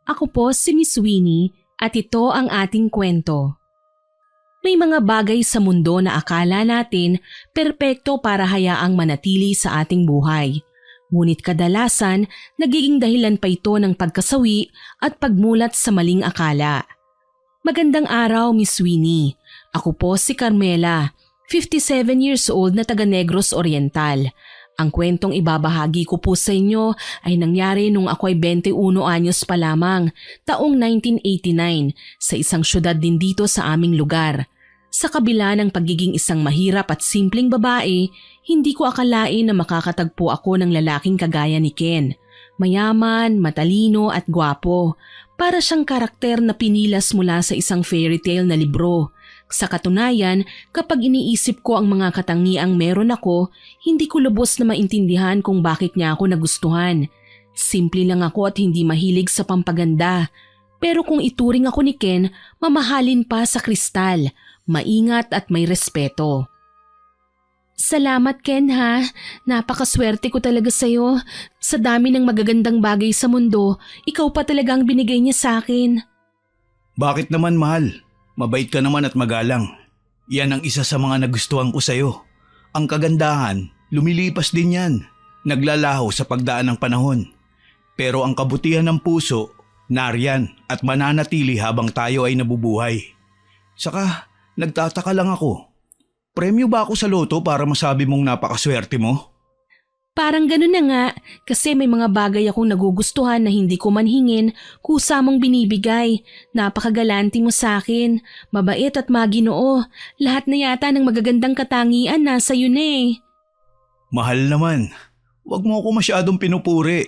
Ako po si Miss Winnie at ito ang ating kwento. May mga bagay sa mundo na akala natin perpekto para hayaang manatili sa ating buhay. Ngunit kadalasan, nagiging dahilan pa ito ng pagkasawi at pagmulat sa maling akala. Magandang araw, Miss Winnie. Ako po si Carmela, 57 years old na taga Negros Oriental. Ang kwentong ibabahagi ko po sa inyo ay nangyari nung ako ay 21 anyos pa lamang, taong 1989, sa isang syudad din dito sa aming lugar. Sa kabila ng pagiging isang mahirap at simpleng babae, hindi ko akalain na makakatagpo ako ng lalaking kagaya ni Ken. Mayaman, matalino at gwapo. Para siyang karakter na pinilas mula sa isang fairy tale na libro. Sa katunayan, kapag iniisip ko ang mga katangiang meron ako, hindi ko lubos na maintindihan kung bakit niya ako nagustuhan. Simple lang ako at hindi mahilig sa pampaganda. Pero kung ituring ako ni Ken, mamahalin pa sa kristal, maingat at may respeto. Salamat Ken ha, napakaswerte ko talaga sa'yo. Sa dami ng magagandang bagay sa mundo, ikaw pa talaga ang binigay niya sa akin. Bakit naman mahal? Mabait ka naman at magalang. Yan ang isa sa mga nagustuhan ko sa'yo. Ang kagandahan, lumilipas din yan. Naglalaho sa pagdaan ng panahon. Pero ang kabutihan ng puso, nariyan at mananatili habang tayo ay nabubuhay. Saka, nagtataka lang ako. Premyo ba ako sa loto para masabi mong napakaswerte mo? Parang ganun na nga, kasi may mga bagay akong nagugustuhan na hindi ko man hingin, kusa mong binibigay. Napakagalante mo sa akin, mabait at maginoo. Lahat na yata ng magagandang katangian nasa yun eh. Mahal naman, wag mo ako masyadong pinupuri.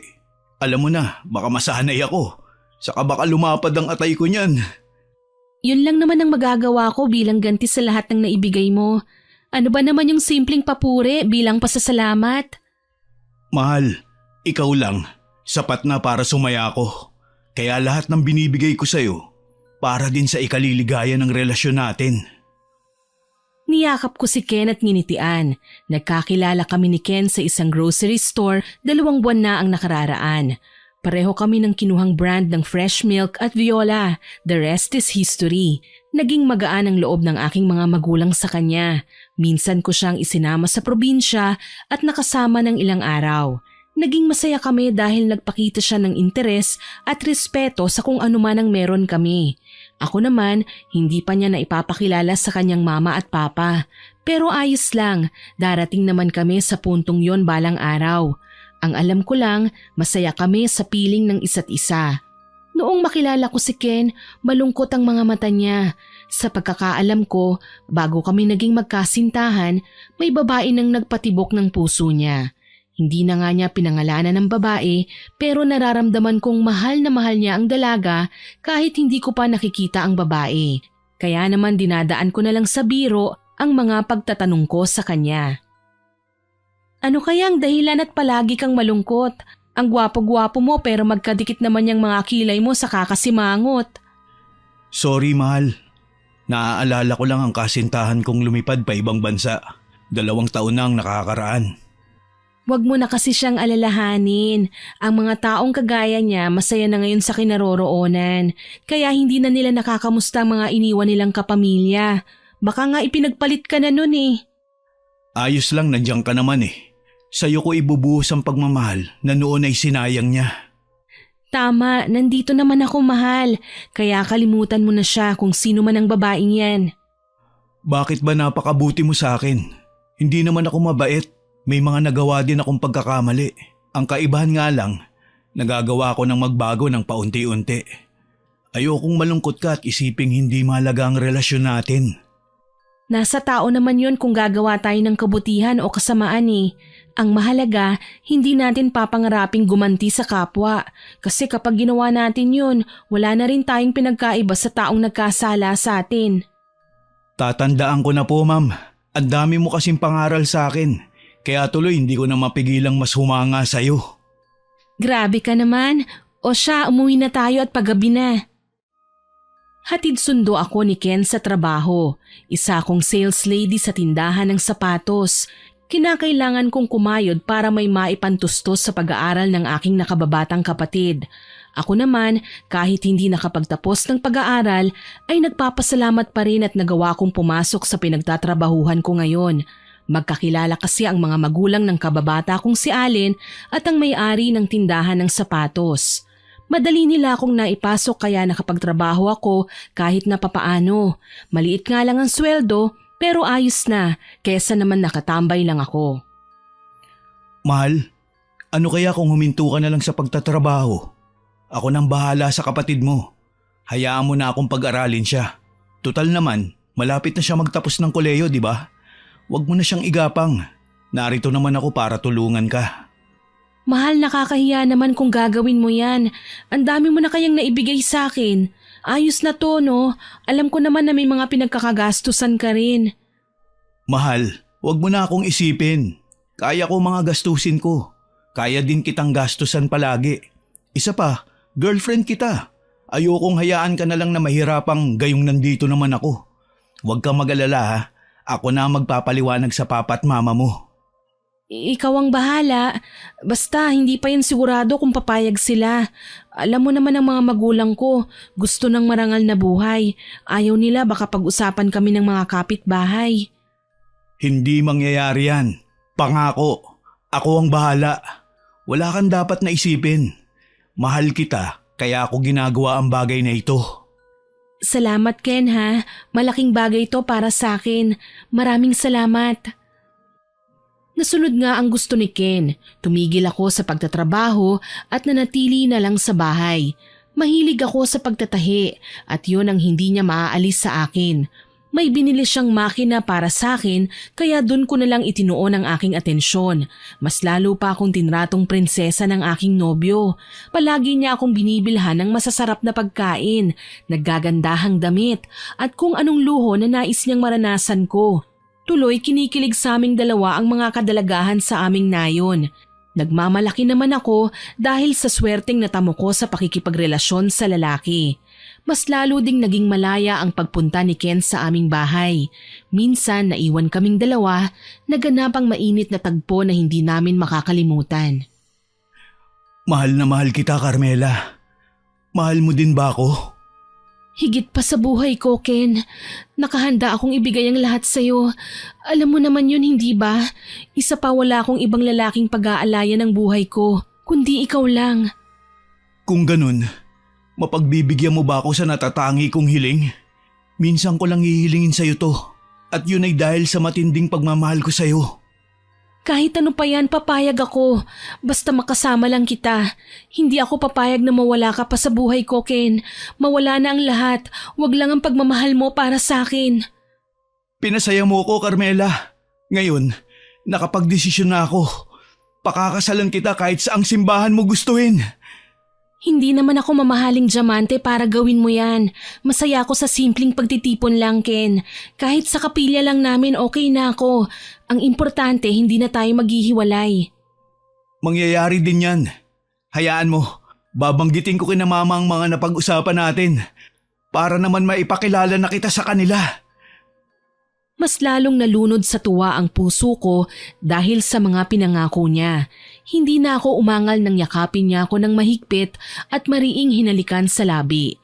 Alam mo na, baka masanay ako. Saka baka lumapad ang atay ko niyan. Yun lang naman ang magagawa ko bilang ganti sa lahat ng naibigay mo. Ano ba naman yung simpleng papuri bilang pasasalamat? Mahal, ikaw lang. Sapat na para sumaya ko. Kaya lahat ng binibigay ko sa'yo, para din sa ikaliligaya ng relasyon natin. Niyakap ko si Ken at nginitian. Nagkakilala kami ni Ken sa isang grocery store 2 buwan na ang nakararaan. Pareho kami ng kinuhang brand ng fresh milk at Viola. The rest is history. Naging magaan ang loob ng aking mga magulang sa kanya. Minsan ko siyang isinama sa probinsya at nakasama ng ilang araw. Naging masaya kami dahil nagpakita siya ng interes at respeto sa kung ano man ang meron kami. Ako naman, hindi pa niya na ipapakilala sa kanyang mama at papa. Pero ayos lang, darating naman kami sa puntong yon balang araw. Ang alam ko lang, masaya kami sa piling ng isa't isa. Noong makilala ko si Ken, malungkot ang mga mata niya. Sa pagkakaalam ko, bago kami naging magkasintahan, may babae nang nagpatibok ng puso niya. Hindi na nga niya pinangalanan ng babae, pero nararamdaman kong mahal na mahal niya ang dalaga kahit hindi ko pa nakikita ang babae. Kaya naman dinadaan ko na lang sa biro ang mga pagtatanong ko sa kanya. Ano kaya ang dahilan at palagi kang malungkot? Ang gwapo-gwapo mo pero magkadikit naman yung mga kilay mo sa kakasimangot. Sorry mahal. Naaalala ko lang ang kasintahan kong lumipad pa ibang bansa. 2 taon na ang nakakaraan. Huwag mo na kasi siyang alalahanin. Ang mga taong kagaya niya masaya na ngayon sa kinaroroonan. Kaya hindi na nila nakakamusta ang mga iniwan nilang kapamilya. Baka nga ipinagpalit ka na nun eh. Ayos lang, nandiyan ka naman eh. Sa'yo ko ibubuhos ang pagmamahal na noon ay sinayang niya. Tama, nandito naman ako mahal. Kaya kalimutan mo na siya kung sino man ang babaeng yan. Bakit ba napakabuti mo sa akin? Hindi naman ako mabait. May mga nagawa din akong pagkakamali. Ang kaibahan nga lang, nagagawa ko ng magbago ng paunti-unti. Ayokong malungkot ka at isiping hindi mahalaga ang relasyon natin. Nasa tao naman yon kung gagawa tayo ng kabutihan o kasamaan eh. Ang mahalaga, hindi natin papangaraping gumanti sa kapwa. Kasi kapag ginawa natin yun, wala na rin tayong pinagkaiba sa taong nagkasala sa atin. Tatandaan ko na po ma'am. Ang dami mo kasing pangaral sa akin. Kaya tuloy hindi ko na mapigilang mas humanga sa'yo. Grabe ka naman. O siya, umuwi na tayo at paggabi na. Hatid sundo ako ni Ken sa trabaho. Isa akong sales lady sa tindahan ng sapatos. Kinakailangan kong kumayod para may maipantustos sa pag-aaral ng aking nakababatang kapatid. Ako naman, kahit hindi nakapagtapos ng pag-aaral, ay nagpapasalamat pa rin at nagawa kong pumasok sa pinagtatrabahuhan ko ngayon. Magkakilala kasi ang mga magulang ng kababata kong si Allen at ang may-ari ng tindahan ng sapatos. Madali nila akong naipasok kaya nakapagtrabaho ako kahit na papaano. Maliit nga lang ang sweldo pero ayos na kesa naman nakatambay lang ako. Mahal, ano kaya kung huminto ka na lang sa pagtatrabaho? Ako nang bahala sa kapatid mo. Hayaan mo na akong pag-aralin siya. Tutal naman, malapit na siya magtapos ng koleyo, di ba? Huwag mo na siyang igapang. Narito naman ako para tulungan ka. Mahal, nakakahiya naman kung gagawin mo yan. Ang dami mo na kayang naibigay sa akin. Ayos na to, no? Alam ko naman na may mga pinagkakagastusan ka rin. Mahal, huwag mo na akong isipin. Kaya ko mga gastusin ko. Kaya din kitang gastusan palagi. Isa pa, girlfriend kita. Ayokong hayaan ka na lang na mahirapang gayong nandito naman ako. Huwag kang mag-alala ha. Ako na magpapaliwanag sa papa at mama mo. Ikaw ang bahala. Basta hindi pa yan sigurado kung papayag sila. Alam mo naman ang mga magulang ko. Gusto ng marangal na buhay. Ayaw nila baka pag-usapan kami ng mga kapitbahay. Hindi mangyayari yan. Pangako. Ako ang bahala. Wala kang dapat na isipin. Mahal kita, kaya ako ginagawa ang bagay na ito. Salamat Ken ha. Malaking bagay ito para sa akin. Maraming salamat. Nasunod nga ang gusto ni Ken. Tumigil ako sa pagtatrabaho at nanatili na lang sa bahay. Mahilig ako sa pagtatahi at yun ang hindi niya maaalis sa akin. May binili siyang makina para sa akin kaya dun ko na lang itinuon ang aking atensyon. Mas lalo pa akong tinratong prinsesa ng aking nobyo. Palagi niya akong binibilhan ng masasarap na pagkain, naggagandahang damit at kung anong luho na nais niyang maranasan ko. Tuloy kinikilig sa aming dalawa ang mga kadalagahan sa aming nayon. Nagmamalaki naman ako dahil sa swerteng natamo ko sa pakikipagrelasyon sa lalaki. Mas lalo ding naging malaya ang pagpunta ni Ken sa aming bahay. Minsan naiwan kaming dalawa, naganap ang mainit na tagpo na hindi namin makakalimutan. Mahal na mahal kita, Carmela. Mahal mo din ba ako? Higit pa sa buhay ko, Ken. Nakahanda akong ibigay ang lahat sa'yo. Alam mo naman yun, hindi ba? Isa pa wala akong ibang lalaking pag-aalaya ng buhay ko, kundi ikaw lang. Kung ganun, mapagbibigyan mo ba ako sa natatangi kong hiling? Minsan ko lang hihilingin sa'yo to. At yun ay dahil sa matinding pagmamahal ko sa'yo. Kahit ano pa yan, papayag ako. Basta makasama lang kita. Hindi ako papayag na mawala ka pa sa buhay ko, Ken. Mawala na ang lahat. Wag lang ang pagmamahal mo para sa akin. Pinasaya mo ko, Carmela. Ngayon, nakapagdesisyon na ako. Pakakasalan kita kahit saang simbahan mo gustuhin. Hindi naman ako mamahaling diamante para gawin mo yan. Masaya ako sa simpleng pagtitipon lang, Ken. Kahit sa kapilya lang namin, okay na ako. Ang importante, hindi na tayo maghihiwalay. Mangyayari din yan. Hayaan mo, babanggitin ko kina mama ang mga napag-usapan natin. Para naman maipakilala na kita sa kanila. Mas lalong nalunod sa tuwa ang puso ko dahil sa mga pinangako niya. Hindi na ako umangal nang yakapin niya ako ng mahigpit at mariing hinalikan sa labi.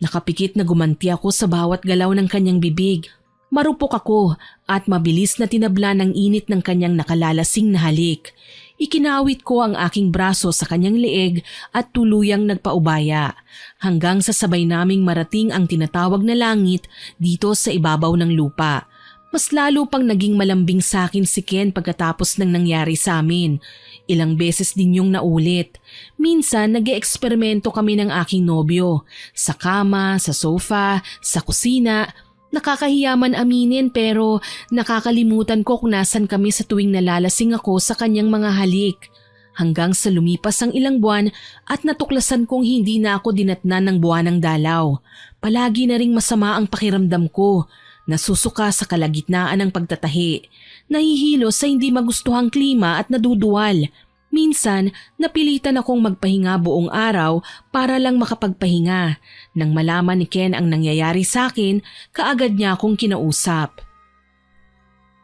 Nakapikit na gumanti ako sa bawat galaw ng kanyang bibig. Marupok ako at mabilis na tinabla ng init ng kanyang nakalalasing na halik. Ikinawit ko ang aking braso sa kanyang leeg at tuluyang nagpaubaya hanggang sa sabay naming marating ang tinatawag na langit dito sa ibabaw ng lupa. Mas lalo pang naging malambing sa akin si Ken pagkatapos ng nangyari sa amin. Ilang beses din yung naulit. Minsan nag-eeksperimento kami ng aking nobyo. Sa kama, sa sofa, sa kusina. Nakakahiya man aminin pero nakakalimutan ko kung nasan kami sa tuwing nalalasing ako sa kanyang mga halik. Hanggang sa lumipas ang ilang buwan at natuklasan kong hindi na ako dinatnan ng buwanang dalaw. Palagi na ring masama ang pakiramdam ko. Nasusuka sa kalagitnaan ng pagtatahi. Nahihilo sa hindi magustuhang klima at naduduwal. Minsan, napilitan akong magpahinga buong araw para lang makapagpahinga. Nang malaman ni Ken ang nangyayari sa akin, kaagad niya akong kinausap.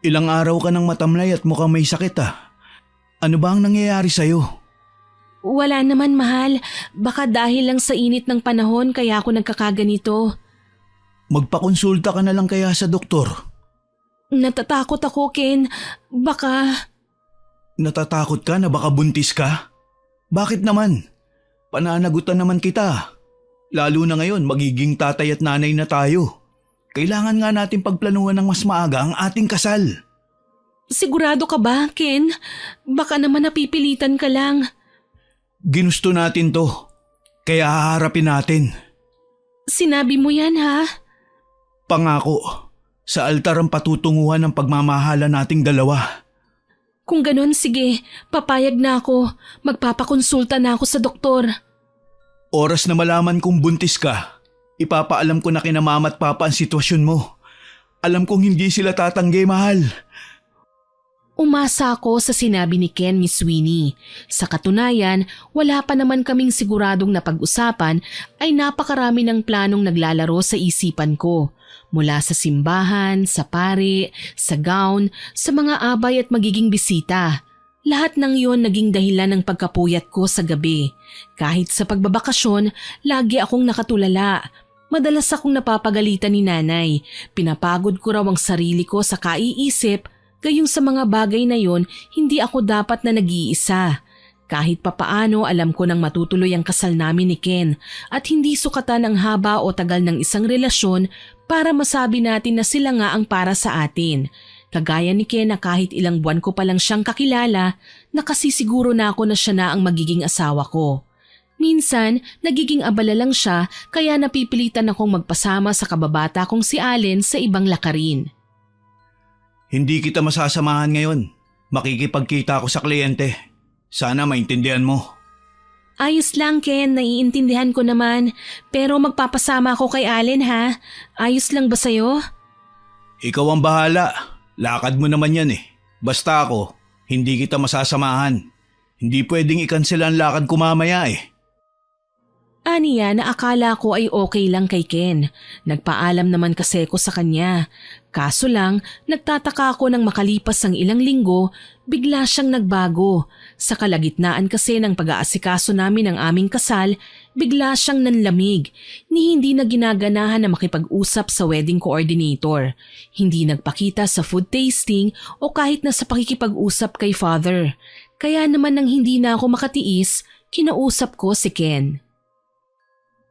Ilang araw ka nang matamlay at mukhang may sakit ah. Ano ba ang nangyayari sa'yo? Wala naman, mahal. Baka dahil lang sa init ng panahon kaya ako nagkakaganito. Magpakonsulta ka na lang kaya sa doktor. Natatakot ako, Ken. Baka… Natatakot ka na baka buntis ka? Bakit naman? Pananagutan naman kita. Lalo na ngayon magiging tatay at nanay na tayo. Kailangan nga natin pagplanuhan ng mas maaga ang ating kasal. Sigurado ka ba, Ken? Baka naman napipilitan ka lang. Ginusto natin to. Kaya haharapin natin. Sinabi mo yan, ha? Pangako, sa altar ang patutunguhan ng pagmamahala nating dalawa. Kung ganun, sige. Papayag na ako. Magpapakonsulta na ako sa doktor. Oras na malaman kung buntis ka, ipapaalam ko na kina mama at papa ang sitwasyon mo. Alam kong hindi sila tatanggi, mahal. Umasa ako sa sinabi ni Ken, Miss Winnie. Sa katunayan, wala pa naman kaming siguradong napag-usapan ay napakarami ng planong naglalaro sa isipan ko. Mula sa simbahan, sa pari, sa gown, sa mga abay at magiging bisita. Lahat ng yon naging dahilan ng pagkapuyat ko sa gabi. Kahit sa pagbabakasyon, lagi akong nakatulala. Madalas akong napapagalitan ni nanay. Pinapagod ko raw ang sarili ko sa kaiisip, gayong sa mga bagay na yon, hindi ako dapat na nag-iisa. Kahit papaano alam ko nang matutuloy ang kasal namin ni Ken at hindi sukatan ang haba o tagal ng isang relasyon para masabi natin na sila nga ang para sa atin. Kagaya ni Ken na kahit ilang buwan ko pa lang siyang kakilala, nakasisiguro na ako na siya na ang magiging asawa ko. Minsan, nagiging abala lang siya kaya napipilitan akong magpasama sa kababata kong si Allen sa ibang lakarin. Hindi kita masasamahan ngayon. Makikipagkita ako sa kliyente. Sana maintindihan mo. Ayos lang, Ken. Naiintindihan ko naman. Pero magpapasama ako kay Allen, ha? Ayos lang ba sa'yo? Ikaw ang bahala. Lakad mo naman yan eh. Basta ako, hindi kita masasamahan. Hindi pwedeng i-cancel ang lakad ko mamaya eh. Aniya na akala ko ay okay lang kay Ken. Nagpaalam naman kasi ko sa kanya. Kaso lang, nagtataka ako nang makalipas ang ilang linggo, bigla siyang nagbago. Sa kalagitnaan kasi ng pag-aasikaso namin ng aming kasal, bigla siyang nanlamig. Ni hindi na ginaganahan na makipag-usap sa wedding coordinator. Hindi nagpakita sa food tasting o kahit na sa pakikipag-usap kay father. Kaya naman nang hindi na ako makatiis, kinausap ko si Ken.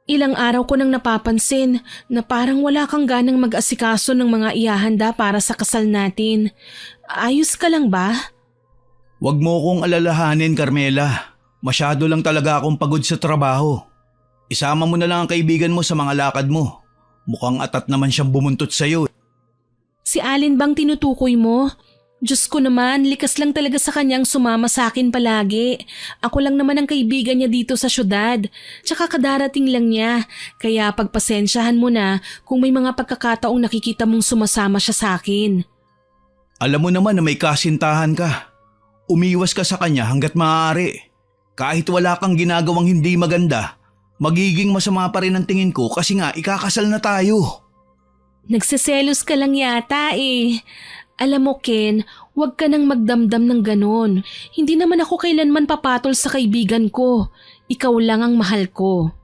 Ilang araw ko nang napapansin na parang wala kang ganang mag-asikaso ng mga ihahanda para sa kasal natin. Ayos ka lang ba? Huwag mo kong alalahanin, Carmela. Masyado lang talaga akong pagod sa trabaho. Isama mo na lang ang kaibigan mo sa mga lakad mo. Mukhang atat naman siyang bumuntot sa'yo. Si Allen bang tinutukoy mo? Diyos ko naman, likas lang talaga sa kanyang sumama sa akin palagi. Ako lang naman ang kaibigan niya dito sa syudad. Tsaka kadarating lang niya. Kaya pagpasensyahan mo na kung may mga pagkakataong nakikita mong sumasama siya sa akin. Alam mo naman na may kasintahan ka. Umiwas ka sa kanya hanggat maaari. Kahit wala kang ginagawang hindi maganda, magiging masama pa rin ang tingin ko kasi nga ikakasal na tayo. Nagseselos ka lang yata eh. Alam mo Ken, huwag ka nang magdamdam ng ganon. Hindi naman ako kailanman papatol sa kaibigan ko. Ikaw lang ang mahal ko.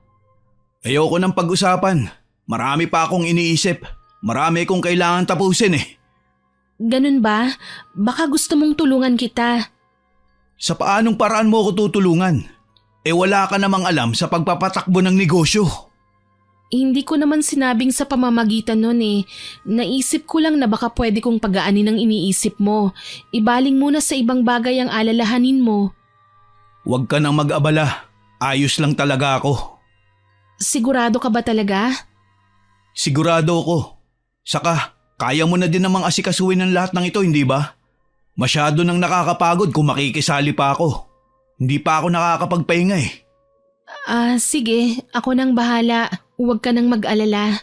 Ayoko ng pag-usapan. Marami pa akong iniisip. Marami kong kailangan tapusin eh. Ganun ba? Baka gusto mong tulungan kita. Sa paanong paraan mo ako tutulungan? Wala ka namang alam sa pagpapatakbo ng negosyo. Hindi ko naman sinabing sa pamamagitan nun eh. Naisip ko lang na baka pwede kong pagaanin ang iniisip mo. Ibaling muna sa ibang bagay ang alalahanin mo. Huwag ka nang mag-abala. Ayos lang talaga ako. Sigurado ka ba talaga? Sigurado ako. Saka, kaya mo na din namang asikasuhin ang lahat ng ito, hindi ba? Masyado nang nakakapagod kung makikisali pa ako. Hindi pa ako nakakapagpahinga eh. Sige. Ako nang bahala. Huwag ka nang mag-alala.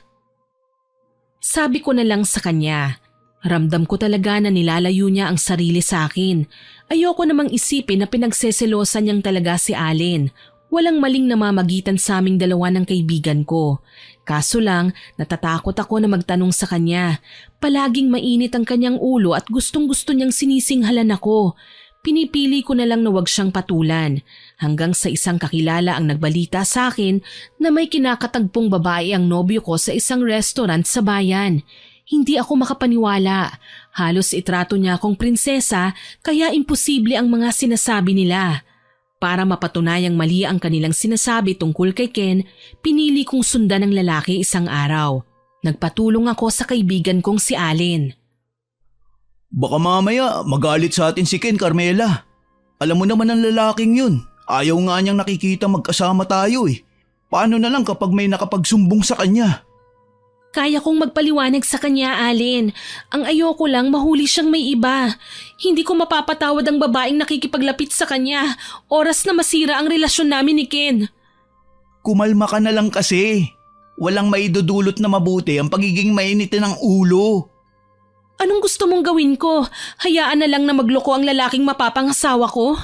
Sabi ko na lang sa kanya. Ramdam ko talaga na nilalayo niya ang sarili sa akin. Ayoko namang isipin na pinagseselosan niyang talaga si Allen. Walang maling namamagitan sa aming dalawa ng kaibigan ko. Kaso lang, natatakot ako na magtanong sa kanya. Palaging mainit ang kanyang ulo at gustong-gusto niyang sinisinghalan ako. pinipili ko na lang na wag siyang patulan hanggang sa isang kakilala ang nagbalita sa akin na may kinakatagpong babae ang nobyo ko sa isang restaurant sa bayan. Hindi ako makapaniwala. Halos itrato niya akong prinsesa kaya imposible ang mga sinasabi nila. Para mapatunayang mali ang kanilang sinasabi tungkol kay Ken, pinili kong sundan ng lalaki isang araw. Nagpatulong ako sa kaibigan kong si Allen. Baka mamaya magalit sa atin si Ken, Carmela. Alam mo naman ang lalaking yun. Ayaw nga niyang nakikita magkasama tayo eh. Paano na lang kapag may nakapagsumbong sa kanya? Kaya kong magpaliwanag sa kanya, Allen. Ang ayoko lang mahuli siyang may iba. Hindi ko mapapatawad ang babaeng nakikipaglapit sa kanya. Oras na masira ang relasyon namin ni Ken. Kumalma ka na lang kasi. Walang maidudulot na mabuti ang pagiging mainitin ng ulo. Anong gusto mong gawin ko? Hayaan na lang na magloko ang lalaking mapapangasawa ko?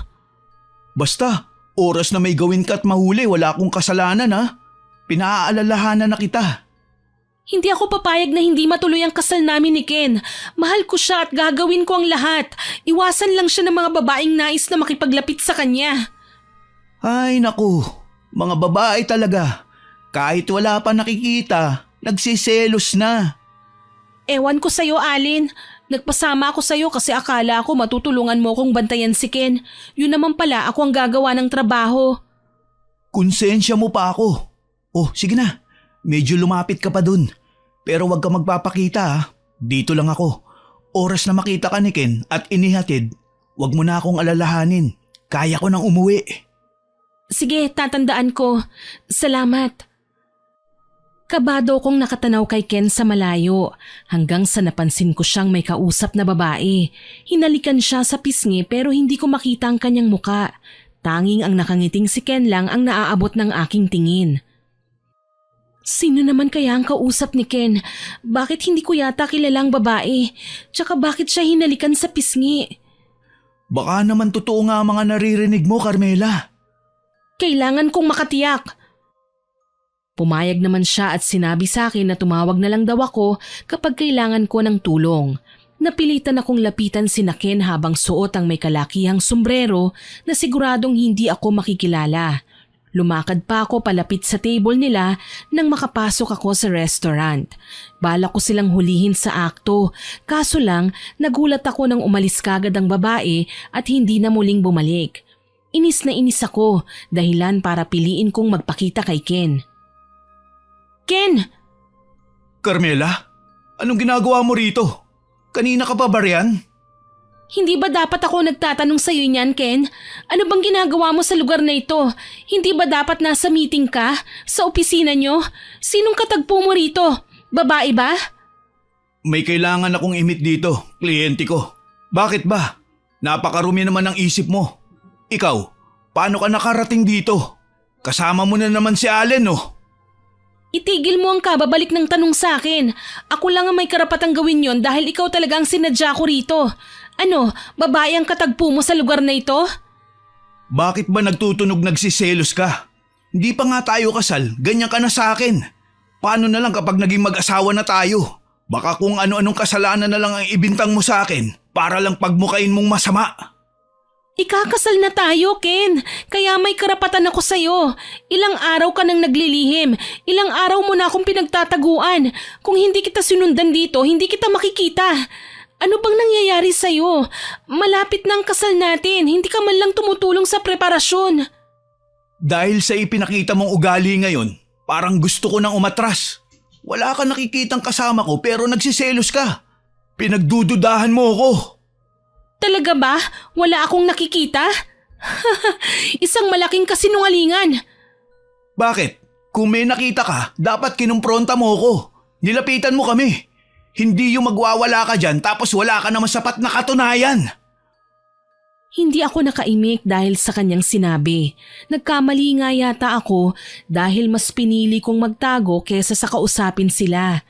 Basta, oras na may gawin ka at mahuli, wala akong kasalanan ha. Pinaaalalahanan na kita. Hindi ako papayag na hindi matuloy ang kasal namin ni Ken. Mahal ko siya at gagawin ko ang lahat. Iwasan lang siya ng mga babaeng nais na makipaglapit sa kanya. Ay naku, mga babae talaga. Kahit wala pa nakikita, nagsiselos na. Ewan ko sa'yo, Allen. Nagpasama ako sa'yo kasi akala ko matutulungan mo kong bantayan si Ken. Yun naman pala ako ang gagawa ng trabaho. Konsensya mo pa ako. Oh, sige na. Medyo lumapit ka pa dun. Pero wag ka magpapakita ha. Dito lang ako. Oras na makita ka ni Ken at inihatid, wag mo na akong alalahanin. Kaya ko nang umuwi. Sige, tatandaan ko. Salamat. Kabado kong nakatanaw kay Ken sa malayo hanggang sa napansin ko siyang may kausap na babae. Hinalikan siya sa pisngi pero hindi ko makita ang kanyang muka. Tanging ang nakangiting si Ken lang ang naaabot ng aking tingin. Sino naman kaya ang kausap ni Ken? Bakit hindi ko yata kilalang babae? Tsaka bakit siya hinalikan sa pisngi? Baka naman totoo nga ang mga naririnig mo, Carmela. Kailangan kong makatiyak. Pumayag naman siya at sinabi sa akin na tumawag na lang daw ako kapag kailangan ko ng tulong. Napilitan akong lapitan si Ken habang suot ang may kalakihang sombrero na siguradong hindi ako makikilala. Lumakad pa ako palapit sa table nila nang makapasok ako sa restaurant. Balak ko silang hulihin sa akto, kaso lang nagulat ako nang umalis kagad ang babae at hindi na muling bumalik. Inis na inis ako, dahilan para piliin kong magpakita kay Ken. Ken! Carmela, anong ginagawa mo rito? Kanina ka pa ba riyan? Hindi ba dapat ako nagtatanong sa iyo niyan, Ken? Ano bang ginagawa mo sa lugar na ito? Hindi ba dapat nasa meeting ka? Sa opisina nyo? Sinong katagpo mo rito? Babae ba? May kailangan akong imit dito, kliyente ko. Bakit ba? Napakarumi naman ang isip mo. Ikaw, paano ka nakarating dito? Kasama mo na naman si Allen, no? Itigil mo ang kababalik ng tanong sa akin. Ako lang ang may karapatang gawin yon dahil ikaw talaga ang sinadya ko rito. Ano, babae ang katagpo mo sa lugar na ito? Bakit ba nagtutunog nagsiselos ka? Hindi pa nga tayo kasal, ganyan ka na sa akin. Paano na lang kapag naging mag-asawa na tayo? Baka kung ano-anong kasalanan na lang ang ibintang mo sa akin para lang pagmukain mong masama. Ikakasal na tayo, Ken. Kaya may karapatan ako sa'yo. Ilang araw ka nang naglilihim. Ilang araw mo na akong pinagtataguan. Kung hindi kita sinundan dito, hindi kita makikita. Ano bang nangyayari sa'yo? Malapit na ang kasal natin. Hindi ka man lang tumutulong sa preparasyon. Dahil sa ipinakita mong ugali ngayon, parang gusto ko nang umatras. Wala ka nakikitang kasama ko pero nagsiselos ka. Pinagdududahan mo ako. Talaga ba? Wala akong nakikita? Isang malaking kasinungalingan. Bakit? Kung may nakita ka, dapat kinumpronta mo ako. Nilapitan mo kami. Hindi yung magwawala ka dyan tapos wala ka naman sapat na katunayan. Hindi ako nakaimik dahil sa kanyang sinabi. Nagkamali nga yata ako dahil mas pinili kong magtago kesa sa kausapin sila.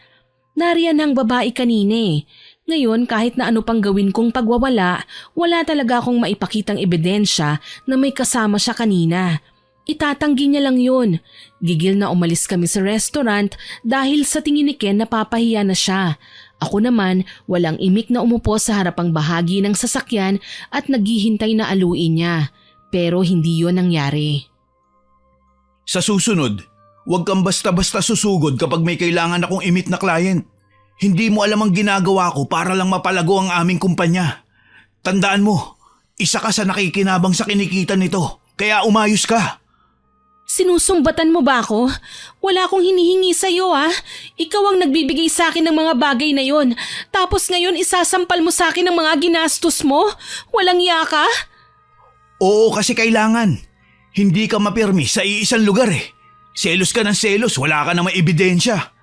Nariyan ang babae kanina eh. Ngayon kahit na ano pang gawin kong pagwawala, wala talaga akong maipakitang ebidensya na may kasama siya kanina. Itatanggi niya lang yun. Gigil na umalis kami sa restaurant dahil sa tingin ni Ken napapahiya na siya. Ako naman walang imik na umupo sa harapang bahagi ng sasakyan at naghihintay na aluin niya. Pero hindi yon nangyari. Sa susunod, huwag kang basta-basta susugod kapag may kailangan akong imit na client. Hindi mo alam ang ginagawa ko para lang mapalago ang aming kumpanya. Tandaan mo, isa ka sa nakikinabang sa kinikita nito, kaya umayos ka. Sinusumbatan mo ba ako? Wala akong hinihingi sa'yo Ikaw ang nagbibigay sa akin ng mga bagay na yon. Tapos ngayon isasampal mo sa akin ng mga ginastos mo? Walang iya ka? Oo, kasi kailangan. Hindi ka mapirmi sa iisang lugar eh. Selos ka ng selos, wala ka namang ebidensya.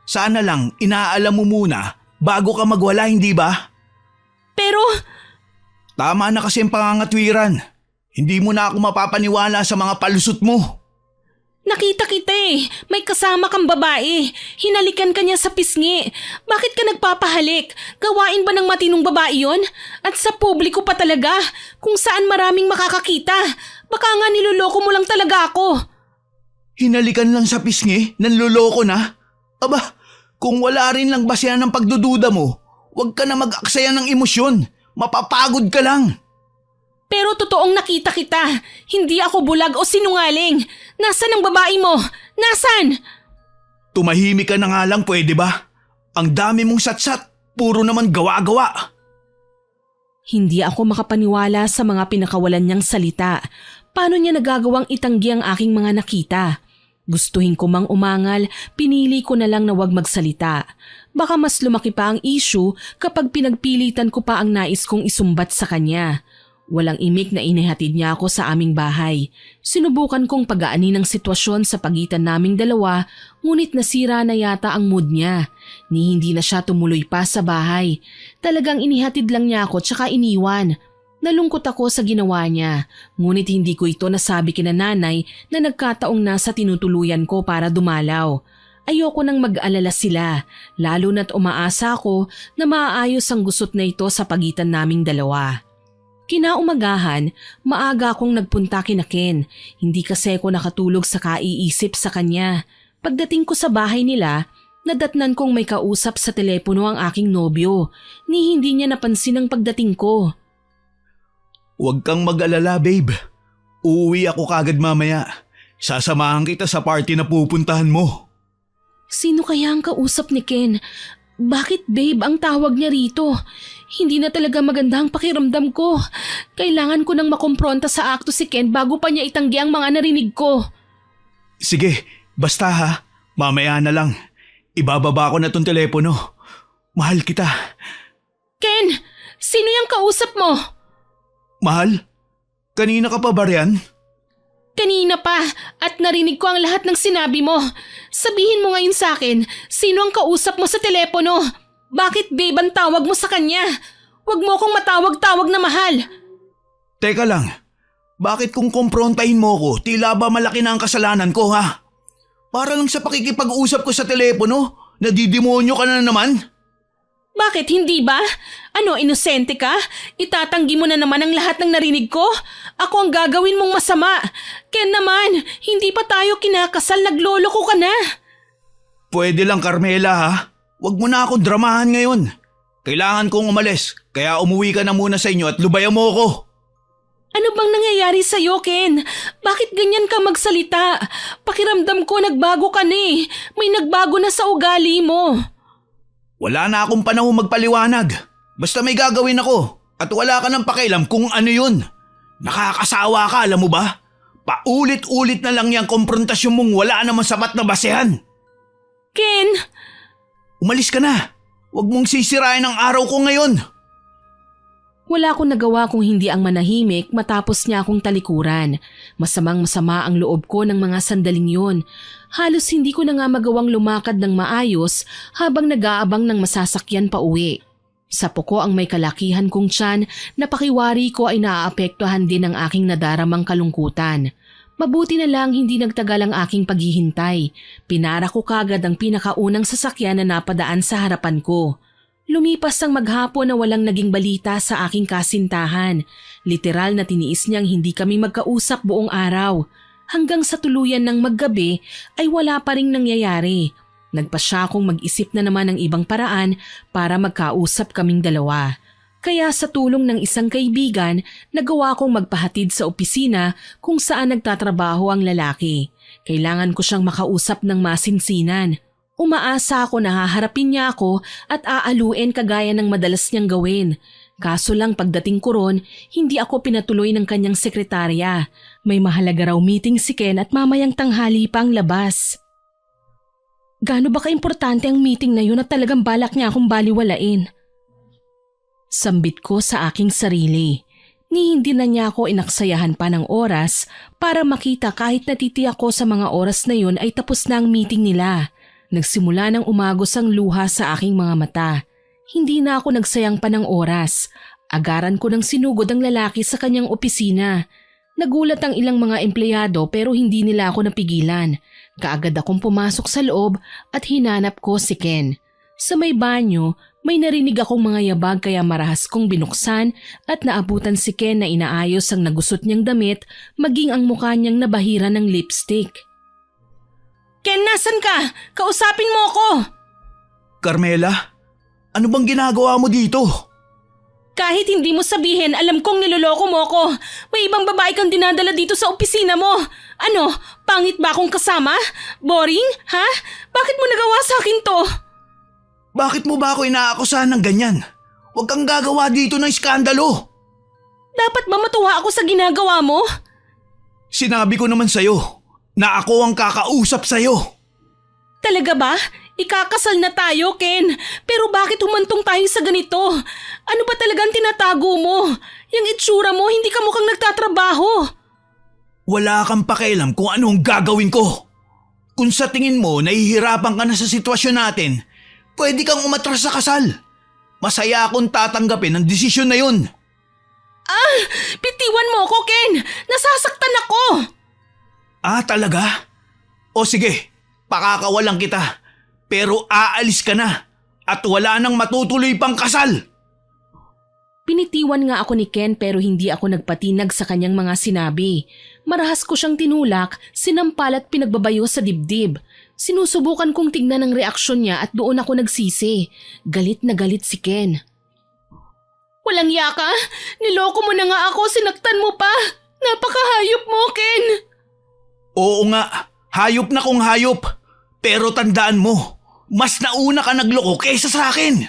Sana lang inaalam mo muna bago ka magwala, hindi ba? Pero… Tama na kasi ang pangangatwiran. Hindi mo na ako mapapaniwala sa mga palusot mo. Nakita kita May kasama kang babae. Hinalikan ka niya sa pisngi. Bakit ka nagpapahalik? Gawain ba ng matinong babae yon? At sa publiko pa talaga, kung saan maraming makakakita. Baka nga niloloko mo lang talaga ako. Hinalikan lang sa pisngi? Nanloloko na? Aba, kung wala rin lang basehan ng pagdududa mo, huwag ka na mag-aksaya ng emosyon. Mapapagod ka lang. Pero totoong nakita kita. Hindi ako bulag o sinungaling. Nasaan ang babae mo? Nasaan? Tumahimik ka na nga lang, pwede ba? Ang dami mong satsat, puro naman gawa-gawa. Hindi ako makapaniwala sa mga pinakawalan niyang salita. Paano niya nagagawang itanggi ang aking mga nakita? Gustuhin ko mang umangal, pinili ko na lang na wag magsalita. Baka mas lumaki pa ang issue kapag pinagpilitan ko pa ang nais kong isumbat sa kanya. Walang imik na inihatid niya ako sa aming bahay. Sinubukan kong pagaanin ang sitwasyon sa pagitan naming dalawa, ngunit nasira na yata ang mood niya. Hindi na siya tumuloy pa sa bahay. Talagang inihatid lang niya ako tsaka iniwan. Nalungkot ako sa ginawa niya, ngunit hindi ko ito nasabi kina nanay na nagkataong nasa tinutuluyan ko para dumalaw. Ayoko nang mag-alala sila, lalo na't umaasa ako na maaayos ang gusot na ito sa pagitan naming dalawa. Kinaumagahan, maaga akong nagpunta kina Ken. Hindi kasi ako nakatulog sa kaiisip sa kanya. Pagdating ko sa bahay nila, nadatnan kong may kausap sa telepono ang aking nobyo. Hindi niya napansin ang pagdating ko. Huwag kang mag-alala, babe. Uuwi ako kagad mamaya. Sasamahan kita sa party na pupuntahan mo. Sino kaya ang kausap ni Ken? Bakit babe ang tawag niya rito? Hindi na talaga maganda ang pakiramdam ko. Kailangan ko nang makumpronta sa akto si Ken bago pa niya itanggi ang mga narinig ko. Sige, basta ha. Mamaya na lang. Ibababa ko na tong telepono. Mahal kita. Ken, sino yung kausap mo? Mahal? Kanina ka pa ba riyan? Kanina pa at narinig ko ang lahat ng sinabi mo. Sabihin mo ngayon sa akin, sino ang kausap mo sa telepono? Bakit babe ang tawag mo sa kanya? Huwag mo akong matawag-tawag na mahal. Teka lang, bakit kung kumprontahin mo ko, tila ba malaki na ang kasalanan ko ha? Para lang sa pakikipag-usap ko sa telepono, nadidemonyo ka na naman? Bakit hindi ba? Ano, inosente ka? Itatanggi mo na naman ang lahat ng narinig ko? Ako ang gagawin mong masama. Ken naman, hindi pa tayo kinakasal, nagloloko ka na. Pwede lang Carmela ha, huwag mo na akong dramahan ngayon. Kailangan kong umalis, kaya umuwi ka na muna sa inyo at lubayan mo ako. Ano bang nangyayari sa'yo, Ken? Bakit ganyan ka magsalita? Pakiramdam ko nagbago ka na eh. May nagbago na sa ugali mo. Wala na akong panahon magpaliwanag. Basta may gagawin ako at wala ka ng pakialam kung ano yun. Nakakasawa ka, alam mo ba? Paulit-ulit na lang yung komprontasyon mong wala namang sapat na basehan. Ken! Umalis ka na. Huwag mong sisirain ang araw ko ngayon. Wala akong nagawa kung hindi ang manahimik matapos niya akong talikuran. Masamang-masama ang loob ko ng mga sandaling yun. Halos hindi ko na nga magawang lumakad ng maayos habang nag-aabang ng masasakyan pa uwi. Sa puko ang may kalakihan kong tiyan na pakiwari ko ay naaapektuhan din ng aking nadaramang kalungkutan. Mabuti na lang hindi nagtagal ang aking paghihintay. Pinara ko kagad ang pinakaunang sasakyan na napadaan sa harapan ko. Lumipas ang maghapon na walang naging balita sa aking kasintahan. Literal na tiniis niyang hindi kami magkausap buong araw. Hanggang sa tuluyan ng maggabi ay wala pa ring nangyayari. Nagpa siya akong mag-isip na naman ng ibang paraan para magkausap kaming dalawa. Kaya sa tulong ng isang kaibigan, nagawa kong magpahatid sa opisina kung saan nagtatrabaho ang lalaki. Kailangan ko siyang makausap ng masinsinan. Umaasa ako na haharapin niya ako at aaluin kagaya ng madalas niyang gawin. Kaso lang pagdating ko ron, hindi ako pinatuloy ng kanyang sekretarya. May mahalaga raw meeting si Ken at mamayang tanghali pa ang labas. Gaano ba kaimportante ang meeting na yun at talagang balak niya akong baliwalain? Sambit ko sa aking sarili. Ni hindi na niya ako inaksayahan pa ng oras para makita kahit natitiyak ko sa mga oras na yun ay tapos na ang meeting nila. Nagsimula ng umagos ang luha sa aking mga mata. Hindi na ako nagsayang pa ng oras. Agaran ko ng sinugod ang lalaki sa kanyang opisina. Nagulat ang ilang mga empleyado pero hindi nila ako napigilan. Kaagad akong pumasok sa loob at hinanap ko si Ken. Sa may banyo, may narinig akong mga yabag kaya marahas kong binuksan at naabutan si Ken na inaayos ang nagusot niyang damit maging ang mukha niyang nabahira ng lipstick. Ken, nasan ka? Kausapin mo ako! Carmela, ano bang ginagawa mo dito? Kahit hindi mo sabihin, alam kong niloloko mo ako. May ibang babae kang dinadala dito sa opisina mo. Ano, pangit ba akong kasama? Boring, ha? Bakit mo nagawa sa akin to? Bakit mo ba ako inaakusahan ng ganyan? Huwag kang gagawa dito ng iskandalo. Dapat ba matuwa ako sa ginagawa mo? Sinabi ko naman sa'yo na ako ang kakausap sa'yo. Talaga ba? Ikakasal na tayo, Ken. Pero bakit humantong tayo sa ganito? Ano ba talagang tinatago mo? Yung itsura mo, hindi ka mukhang nagtatrabaho. Wala kang pakialam kung anong gagawin ko. Kung sa tingin mo nahihirapan ka na sa sitwasyon natin, pwede kang umatras sa kasal. Masaya akong tatanggapin ang desisyon na yun. Bitiwan mo ako, Ken. Nasasaktan ako. Talaga? O sige, pakakawalan kita. Pero aalis ka na at wala nang matutuloy pang kasal. Pinitiwan nga ako ni Ken pero hindi ako nagpatinag sa kanyang mga sinabi. Marahas ko siyang tinulak, sinampal at pinagbabayo sa dibdib. Sinusubukan kong tignan ang reaksyon niya at doon ako nagsisi. Galit na galit si Ken. Walang yaka! Niloko mo na nga ako, sinaktan mo pa! Napakahayop mo, Ken! Oo nga, hayop na kung hayop. Pero tandaan mo, mas nauna ka nagloko kaysa sa akin.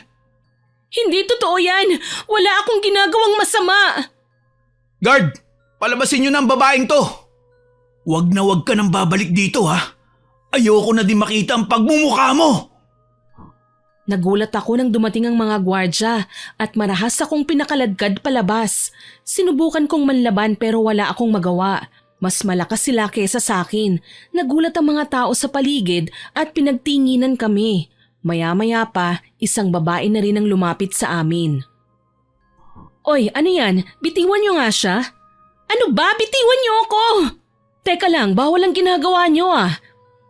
Hindi totoo yan! Wala akong ginagawang masama! Guard, palabasin niyo na ang babaeng to. Wag na wag ka nang babalik dito ha. Ayoko na din makita ang pagmumukha mo. Nagulat ako nang dumating ang mga gwardya at marahas akong pinakaladkad palabas. Sinubukan kong manlaban pero wala akong magawa. Mas malakas sila kesa sa akin. Nagulat ang mga tao sa paligid at pinagtinginan kami. Maya-maya pa, isang babae na rin ang lumapit sa amin. Oy, ano yan? Bitiwan niyo nga siya? Ano ba? Bitiwan niyo ako! Teka lang, bawal ang ginagawa niyo ah.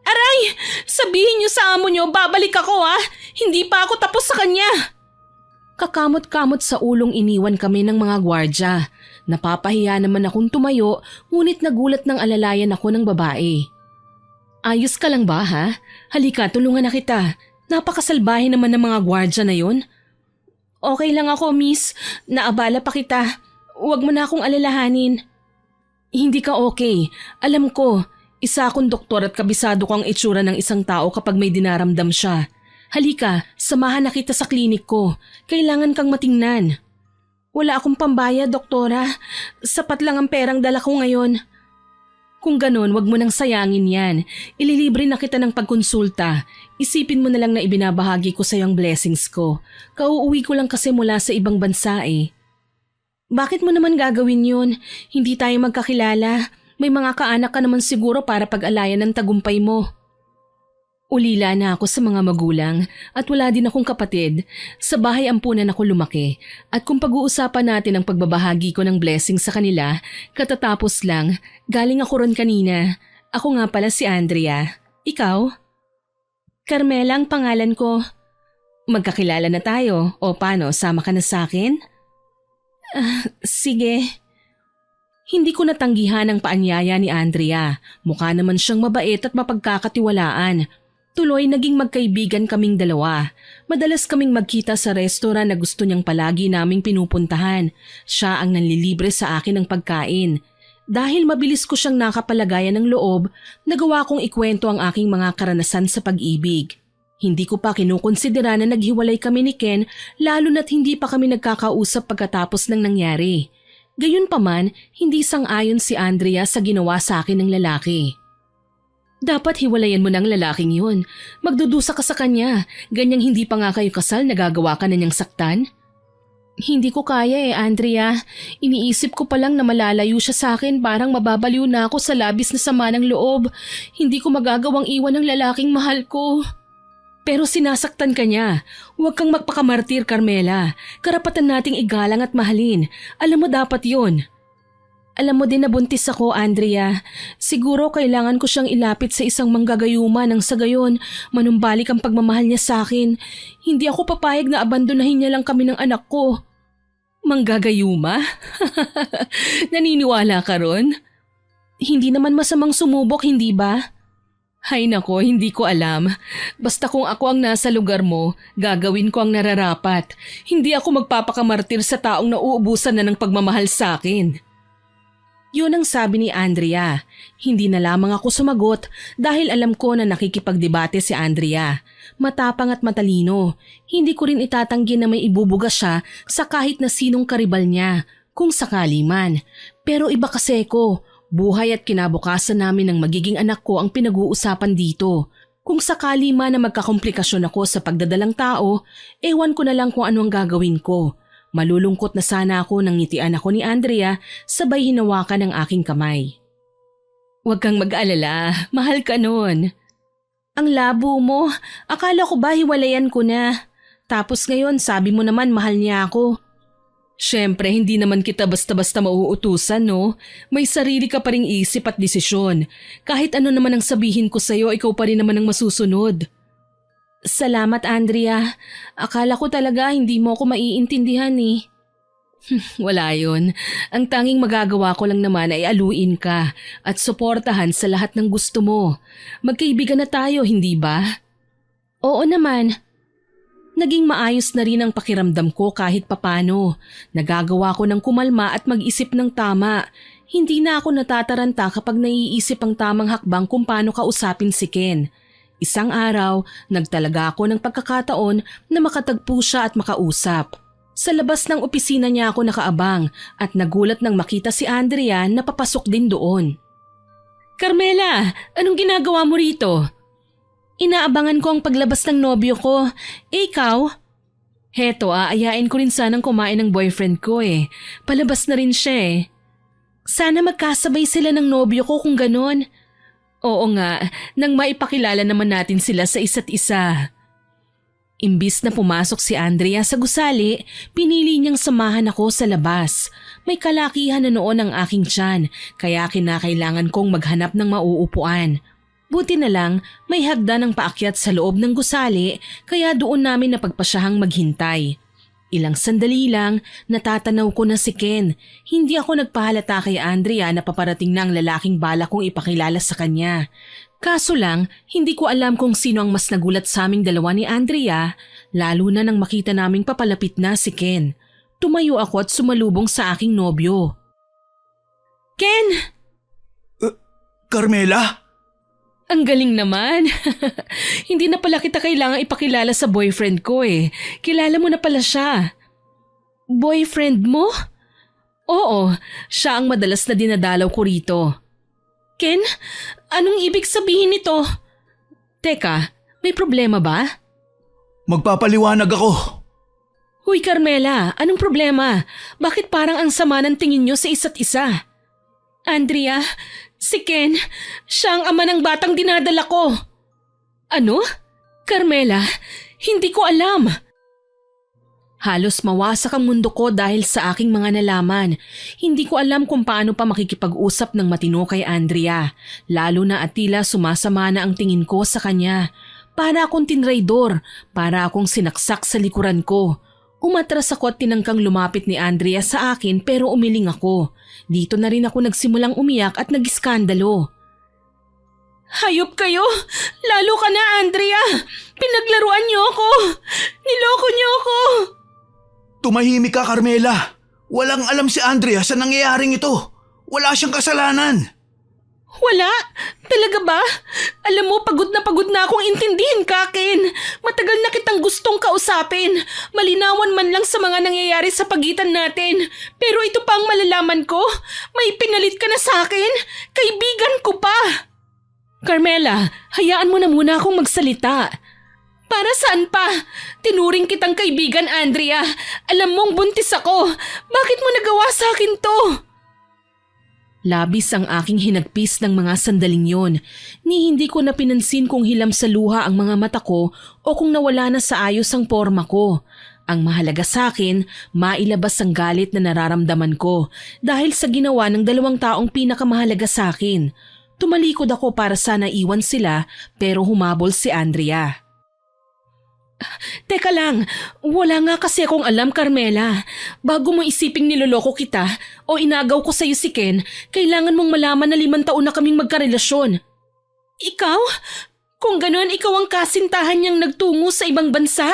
Aray! Sabihin niyo sa amo niyo, babalik ako ah! Hindi pa ako tapos sa kanya! Kakamot-kamot sa ulong iniwan kami ng mga gwardya. Napapahiya naman akong tumayo, ngunit nagulat ng alalayan ako ng babae. Ayos ka lang ba ha? Halika, tulungan na kita. Napakasalbahe naman ng mga gwardya na yon. Okay lang ako, miss. Naabala pa kita. Huwag mo na akong alalahanin. Hindi ka okay. Alam ko, isa akong doktor at kabisado ko ang itsura ng isang tao kapag may dinaramdam siya. Halika, samahan na kita sa klinik ko. Kailangan kang matingnan. Wala akong pambayad, doktora. Sapat lang ang perang dala ko ngayon. Kung ganon, wag mo nang sayangin yan. Ililibre na kita ng pagkonsulta. Isipin mo na lang na ibinabahagi ko sa ang blessings ko. Kauuwi ko lang kasi mula sa ibang bansa eh. Bakit mo naman gagawin yun? Hindi tayo magkakilala. May mga kaanak ka naman siguro para pag-alayan ng tagumpay mo. Ulila na ako sa mga magulang at wala din akong kapatid. Sa bahay ampunan ako lumaki at kung pag-uusapan natin ang pagbabahagi ko ng blessing sa kanila, katatapos lang, galing ako ron kanina. Ako nga pala si Andrea. Ikaw? Carmela ang pangalan ko. Magkakilala na tayo o paano, sama ka na sa akin? Sige. Hindi ko natanggihan ang paanyaya ni Andrea. Mukha naman siyang mabait at mapagkakatiwalaan. Tuloy naging magkaibigan kaming dalawa. Madalas kaming magkita sa restaurant na gusto niyang palagi naming pinupuntahan. Siya ang nanlilibre sa akin ng pagkain. Dahil mabilis ko siyang nakapalagayan ng loob, nagawa kong ikwento ang aking mga karanasan sa pag-ibig. Hindi ko pa kinukonsidera na naghiwalay kami ni Ken lalo na't hindi pa kami nagkakausap pagkatapos ng nangyari. Gayunpaman, hindi sang-ayon si Andrea sa ginawa sa akin ng lalaki. Dapat hiwalayan mo ng lalaking yun. Magdudusa ka sa kanya. Ganyang hindi pa nga kayo kasal, nagagawa ka na niyang saktan? Hindi ko kaya Andrea. Iniisip ko pa lang na malalayo siya sa akin, parang mababaliw na ako sa labis na sama ng loob. Hindi ko magagawang iwan ng lalaking mahal ko. Pero sinasaktan ka niya. Huwag kang magpakamartir, Carmela. Karapatan nating igalang at mahalin. Alam mo dapat yun. Alam mo din na buntis ako, Andrea. Siguro kailangan ko siyang ilapit sa isang manggagayuma nang sa gayon manumbalik ang pagmamahal niya sa akin. Hindi ako papayag na abandonahin niya lang kami ng anak ko. Manggagayuma? Naniniwala ka ron? Hindi naman masamang sumubok, hindi ba? Hay nako, hindi ko alam. Basta kung ako ang nasa lugar mo, gagawin ko ang nararapat. Hindi ako magpapakamartir sa taong nauubusan na ng pagmamahal sa akin. Yun ang sabi ni Andrea. Hindi na lamang ako sumagot dahil alam ko na nakikipagdebate si Andrea. Matapang at matalino. Hindi ko rin itatanggi na may ibubuga siya sa kahit na sinong karibal niya, kung sakali man. Pero iba kasi ko. Buhay at kinabukasan namin ng magiging anak ko ang pinag-uusapan dito. Kung sakali man na magkakomplikasyon ako sa pagdadalang tao, ewan ko na lang kung ano ang gagawin ko. Malulungkot na sana ako nang ngitian ako ni Andrea sabay hinawakan ng aking kamay. Huwag kang mag-alala, mahal ka nun. Ang labo mo, akala ko ba hiwalayan ko na? Tapos ngayon sabi mo naman mahal niya ako. Siyempre hindi naman kita basta-basta mauutusan, no? May sarili ka pa ring isip at desisyon. Kahit ano naman ang sabihin ko sa'yo, ikaw pa rin naman ang masusunod. Salamat, Andrea. Akala ko talaga hindi mo ako maiintindihan eh. Wala yun. Ang tanging magagawa ko lang naman ay aluin ka at suportahan sa lahat ng gusto mo. Magkaibigan na tayo, hindi ba? Oo naman. Naging maayos na rin ang pakiramdam ko kahit papano. Nagagawa ko ng kumalma at mag-isip ng tama. Hindi na ako natataranta kapag naiisip ang tamang hakbang kung paano kausapin si Ken. Isang araw, nagtalaga ako ng pagkakataon na makatagpo siya at makausap. Sa labas ng opisina niya ako nakaabang at nagulat nang makita si Andrea na papasok din doon. Carmela, anong ginagawa mo rito? Inaabangan ko ang paglabas ng nobyo ko. Ikaw? Heto aayain ko rin sanang kumain ng boyfriend ko eh. Palabas na rin siya eh. Sana magkasabay sila ng nobyo ko kung ganon. Oo nga, nang maipakilala naman natin sila sa isa't isa. Imbis na pumasok si Andrea sa gusali, pinili niyang samahan ako sa labas. May kalakihan na noon ang aking tiyan, kaya kinakailangan kong maghanap ng mauupuan. Buti na lang, may hagdan ng paakyat sa loob ng gusali, kaya doon namin napagpasyahang maghintay. Ilang sandali lang, natatanaw ko na si Ken. Hindi ako nagpahalata kay Andrea na paparating na ang lalaking bala kong ipakilala sa kanya. Kaso lang, hindi ko alam kung sino ang mas nagulat sa aming dalawa ni Andrea, lalo na nang makita naming papalapit na si Ken. Tumayo ako at sumalubong sa aking nobyo. Ken! Carmela? Ang galing naman. Hindi na pala kita kailangang ipakilala sa boyfriend ko eh. Kilala mo na pala siya. Boyfriend mo? Oo, siya ang madalas na dinadalaw ko rito. Ken, anong ibig sabihin nito? Teka, may problema ba? Magpapaliwanag ako. Huy Carmela, anong problema? Bakit parang ang sama ng tingin niyo sa isa't isa? Andrea, si Ken, siya ang ama ng batang dinadala ko. Ano? Carmela, hindi ko alam. Halos mawasak ang mundo ko dahil sa aking mga nalaman. Hindi ko alam kung paano pa makikipag-usap ng matino kay Andrea. Lalo na at tila sumasama na ang tingin ko sa kanya. Para akong tinraidor, para akong sinaksak sa likuran ko. Umatras ako at tinangkang lumapit ni Andrea sa akin pero umiling ako. Dito na rin ako nagsimulang umiyak at nag-iskandalo. Hayop kayo! Lalo ka na, Andrea! Pinaglaruan niyo ako! Niloko niyo ako! Tumahimik ka, Carmela. Walang alam si Andrea sa nangyayaring ito. Wala siyang kasalanan. Wala? Talaga ba? Alam mo, pagod na akong intindihin ka, Ken. Matagal na kitang gustong kausapin. Malinawan man lang sa mga nangyayari sa pagitan natin. Pero ito pa ang malalaman ko. May pinalit ka na sa akin. Kaibigan ko pa. Carmela, hayaan mo na muna akong magsalita. Para saan pa? Tinuring kitang kaibigan, Andrea. Alam mong buntis ako. Bakit mo nagawa sa akin to? Labis ang aking hinagpis ng mga sandaling yon, ni hindi ko na pinansin kung hilam sa luha ang mga mata ko o kung nawala na sa ayos ang porma ko. Ang mahalaga sa akin, mailabas ang galit na nararamdaman ko dahil sa ginawa ng dalawang taong pinakamahalaga sa akin. Tumalikod ako para sana iwan sila pero humabol si Andrea. Teka lang, wala nga kasi akong alam, Carmela. Bago mo isiping niloloko kita o inagaw ko sa'yo si Ken, kailangan mong malaman na 5 taon na kaming magkarelasyon. Ikaw? Kung gano'n, ikaw ang kasintahan niyang nagtungo sa ibang bansa?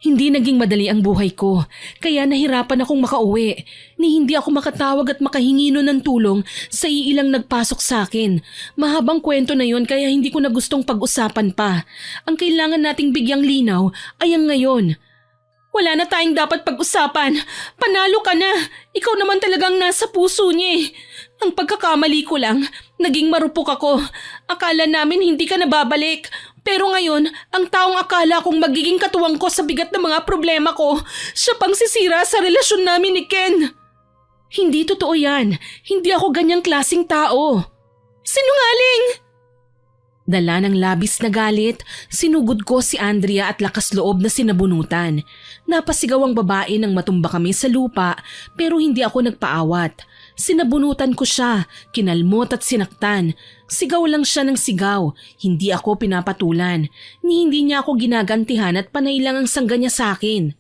Hindi naging madali ang buhay ko, kaya nahirapan akong makauwi. Ni hindi ako makatawag at makahingi nun ng tulong sa iilang nagpasok sa akin. Mahabang kwento na yon kaya hindi ko na gustong pag-usapan pa. Ang kailangan nating bigyang linaw ay ang ngayon. Wala na tayong dapat pag-usapan. Panalo ka na. Ikaw naman talagang nasa puso niya eh. Ang pagkakamali ko lang, naging marupok ako. Akala namin hindi ka nababalik. Pero ngayon, ang taong akala kong magiging katuwang ko sa bigat ng mga problema ko, siya pang sisira sa relasyon namin ni Ken. Hindi totoo yan. Hindi ako ganyang klaseng tao. Sinungaling! Dala ng labis na galit, sinugod ko si Andrea at lakas loob na sinabunutan. Napasigaw ang babae nang matumba kami sa lupa pero hindi ako nagpaawat. Sinabunutan ko siya, kinalmot at sinaktan. Sigaw lang siya ng sigaw, hindi ako pinapatulan. Ni hindi niya ako ginagantihan at panay lang ang sangga niya sa akin.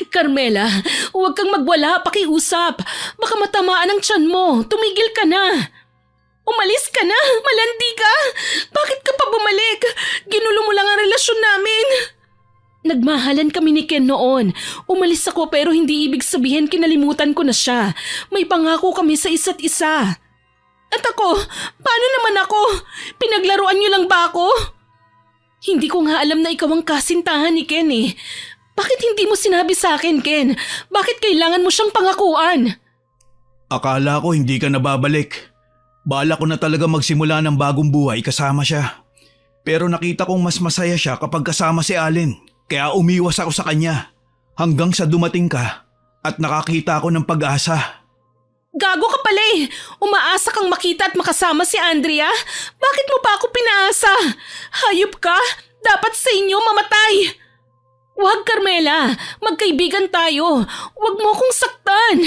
Carmela, huwag kang magwala, pakiusap. Baka matamaan ang tiyan mo, tumigil ka na. Umalis ka na, malandi ka. Bakit ka pa bumalik? Ginulo mo lang ang relasyon namin. Nagmahalan kami ni Ken noon. Umalis ako pero hindi ibig sabihin kinalimutan ko na siya. May pangako kami sa isa't isa. At ako, paano naman ako? Pinaglaruan niyo lang ba ako? Hindi ko nga alam na ikaw ang kasintahan ni Ken eh. Bakit hindi mo sinabi sa akin, Ken? Bakit kailangan mo siyang pangakuan? Akala ko hindi ka nababalik. Bala ko na talaga magsimula ng bagong buhay kasama siya. Pero nakita kong mas masaya siya kapag kasama si Allen. Kaya umiwas ako sa kanya. Hanggang sa dumating ka at nakakita ako ng pag-asa. Gago ka pala eh! Umaasa kang makita at makasama si Andrea? Bakit mo pa ako pinaasa? Hayop ka! Dapat sa inyo mamatay! Huwag, Carmela! Magkaibigan tayo! Huwag mo akong saktan!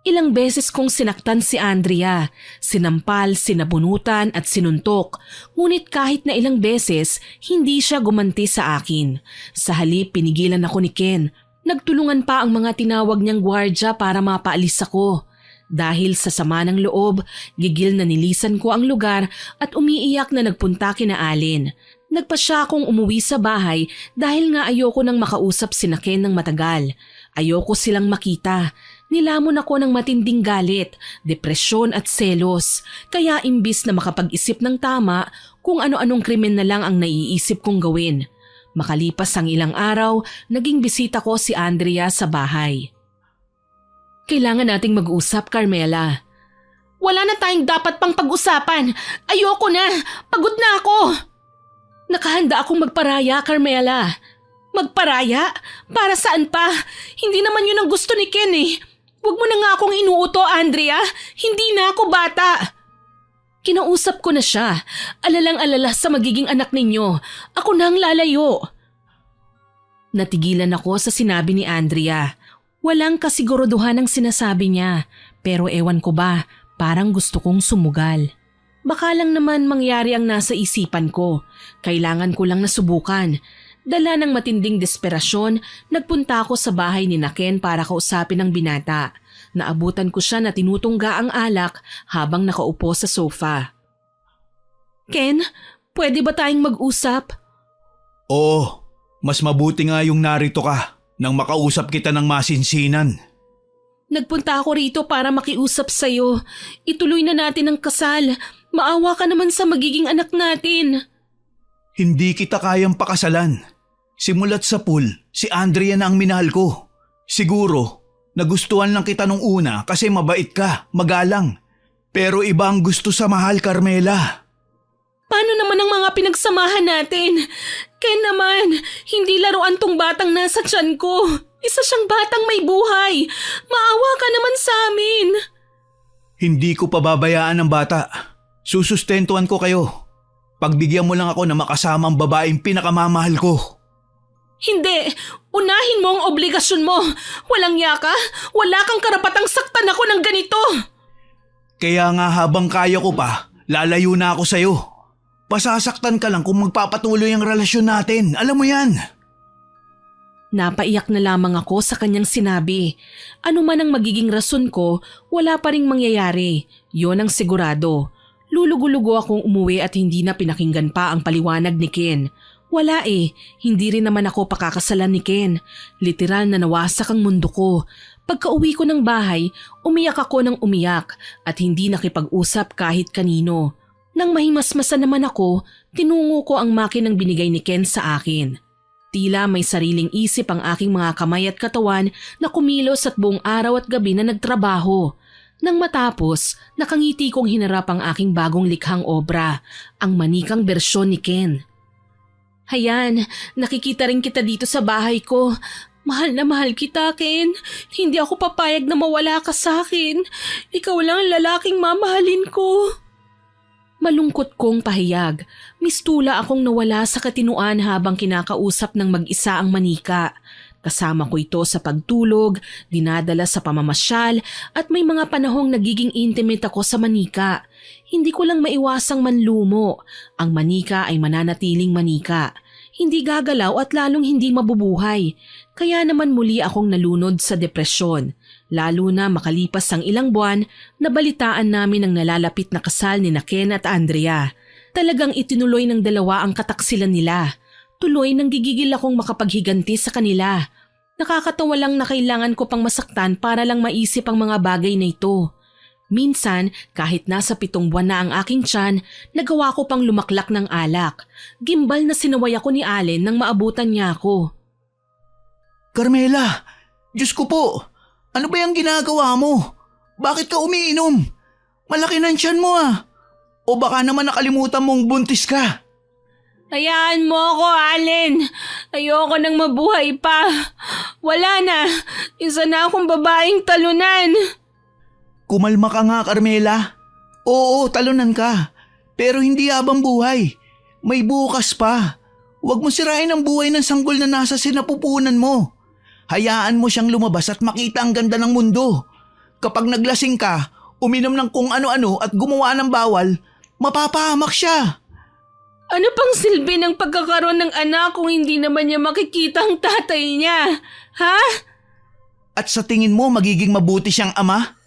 Ilang beses kong sinaktan si Andrea, sinampal, sinabunutan at sinuntok. Ngunit kahit na ilang beses, hindi siya gumanti sa akin. Sa halip, pinigilan ako ni Ken. Nagtulungan pa ang mga tinawag niyang gwardya para mapaalis ako. Dahil sa sama ng loob, gigil na nilisan ko ang lugar at umiiyak na nagpunta kina Allen. Nagpa siya akong umuwi sa bahay dahil nga ayoko nang makausap sina Ken ng matagal. Ayoko silang makita. Nilamon ako ng matinding galit, depresyon at selos. Kaya imbis na makapag-isip ng tama kung ano-anong krimen na lang ang naiisip kong gawin. Makalipas ang ilang araw, naging bisita ko si Andrea sa bahay. Kailangan nating mag-usap, Carmela. Wala na tayong dapat pang pag-usapan. Ayoko na. Pagod na ako. Nakahanda akong magparaya, Carmela. Magparaya? Para saan pa? Hindi naman yun ang gusto ni Ken eh. Huwag mo na nga akong inuuto, Andrea. Hindi na ako bata. Kinausap ko na siya. Alalang-alala sa magiging anak ninyo. Ako na ang lalayo. Natigilan ako sa sinabi ni Andrea. Walang kasiguruduhan ang sinasabi niya. Pero ewan ko ba, parang gusto kong sumugal. Baka lang naman mangyari ang nasa isipan ko. Kailangan ko lang nasubukan. Dala ng matinding desperasyon, nagpunta ako sa bahay ni Ken para kausapin ang binata. Naabutan ko siya na tinutungga ang alak habang nakaupo sa sofa. Ken, pwede ba tayong mag-usap? Oo, mas mabuti nga yung narito ka nang makausap kita ng masinsinan. Nagpunta ako rito para makiusap sa'yo. Ituloy na natin ang kasal. Maawa ka naman sa magiging anak natin. Hindi kita kayang pakasalan. Simulat sa pool, si Andrea na ang minahal ko. Siguro, nagustuhan lang kita nung una kasi mabait ka, magalang. Pero iba ang gusto sa mahal, Carmela. Paano naman ang mga pinagsamahan natin? Ken naman, hindi laruan tong batang nasa tiyan ko. Isa siyang batang may buhay. Maawa ka naman sa amin. Hindi ko pababayaan ang bata. Susustentuhan ko kayo. Pagbigyan mo lang ako na makasama ang babaeng pinakamamahal ko. Hindi! Unahin mo ang obligasyon mo! Walang yaka! Wala kang karapatang saktan ako ng ganito! Kaya nga habang kaya ko pa, lalayo na ako sa'yo. Pasasaktan ka lang kung magpapatuloy ang relasyon natin. Alam mo yan. Napaiyak na lamang ako sa kanyang sinabi. Ano man ang magiging rason ko, wala pa ring mangyayari. Yon ang sigurado. Lulugo-lugo akong umuwi at hindi na pinakinggan pa ang paliwanag ni Ken. Wala hindi rin naman ako pakakasalan ni Ken. Literal na nawasak ang mundo ko. Pagka-uwi ko ng bahay, umiyak ako ng umiyak at hindi nakipag-usap kahit kanino. Nang mahimasmasan naman ako, tinungo ko ang makinang binigay ni Ken sa akin. Tila may sariling isip ang aking mga kamay at katawan na kumilos at buong araw at gabi na nagtrabaho. Nang matapos, nakangiti kong hinarap ang aking bagong likhang obra, ang manikang bersyon ni Ken. Hayan, nakikita rin kita dito sa bahay ko. Mahal na mahal kita, Ken. Hindi ako papayag na mawala ka sa akin. Ikaw lang ang lalaking mamahalin ko. Malungkot kong pahayag. Mistula akong nawala sa katinuan habang kinakausap ng mag-isa ang manika. Kasama ko ito sa pagtulog, dinadala sa pamamasyal at may mga panahong nagiging intimate ako sa manika. Hindi ko lang maiwasang manlumo. Ang manika ay mananatiling manika. Hindi gagalaw at lalong hindi mabubuhay. Kaya naman muli akong nalunod sa depresyon. Lalo na makalipas ang ilang buwan, nabalitaan namin ang nalalapit na kasal ni Ken at Andrea. Talagang itinuloy ng dalawa ang kataksilan nila. Tuloy nang gigigil akong makapaghiganti sa kanila. Nakakatawa lang na kailangan ko pang masaktan para lang maisip ang mga bagay na ito. Minsan, kahit nasa 7 buwan na ang aking tiyan, nagawa ko pang lumaklak ng alak. Gimbal na sinaway ako ni Allen nang maabutan niya ako. Carmela, Diyos ko po, ano ba yung ginagawa mo? Bakit ka umiinom? Malaki na tiyan mo O baka naman nakalimutan mong buntis ka? Hayaan mo ako, Allen. Ayoko nang mabuhay pa. Wala na. Isa na akong babaeng talunan. Kumalma ka nga, Carmela. Oo, talunan ka. Pero hindi habang buhay. May bukas pa. Huwag mo sirain ang buhay ng sanggol na nasa sinapupunan mo. Hayaan mo siyang lumabas at makita ang ganda ng mundo. Kapag naglasing ka, uminom ng kung ano-ano at gumawa ng bawal, mapapahamak siya. Ano pang silbi ng pagkakaroon ng anak kung hindi naman niya makikita ang tatay niya? Ha? At sa tingin mo magiging mabuti siyang ama?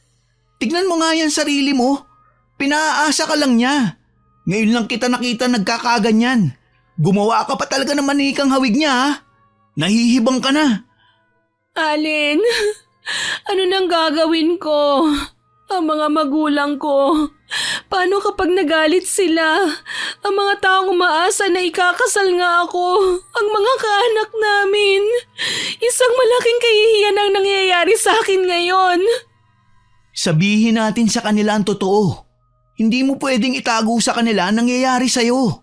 Tignan mo nga yan sarili mo. Pinaaasa ka lang niya. Ngayon lang kita nakita nagkakaganyan. Gumawa ka pa talaga ng manikang hawig niya Nahihibang ka na. Allen, ano nang gagawin ko? Ang mga magulang ko. Paano kapag nagalit sila? Ang mga taong umaasa na ikakasal nga ako. Ang mga kaanak namin. Isang malaking kahihiyan ang nangyayari sa akin ngayon. Sabihin natin sa kanila ang totoo. Hindi mo pwedeng itago sa kanila ang nangyayari sa'yo.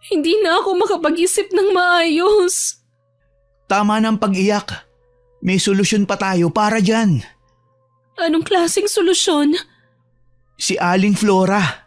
Hindi na ako makapag-isip ng maayos. Tama ng pag-iyak. May solusyon pa tayo para dyan. Anong klaseng solusyon? Si Aling Flora.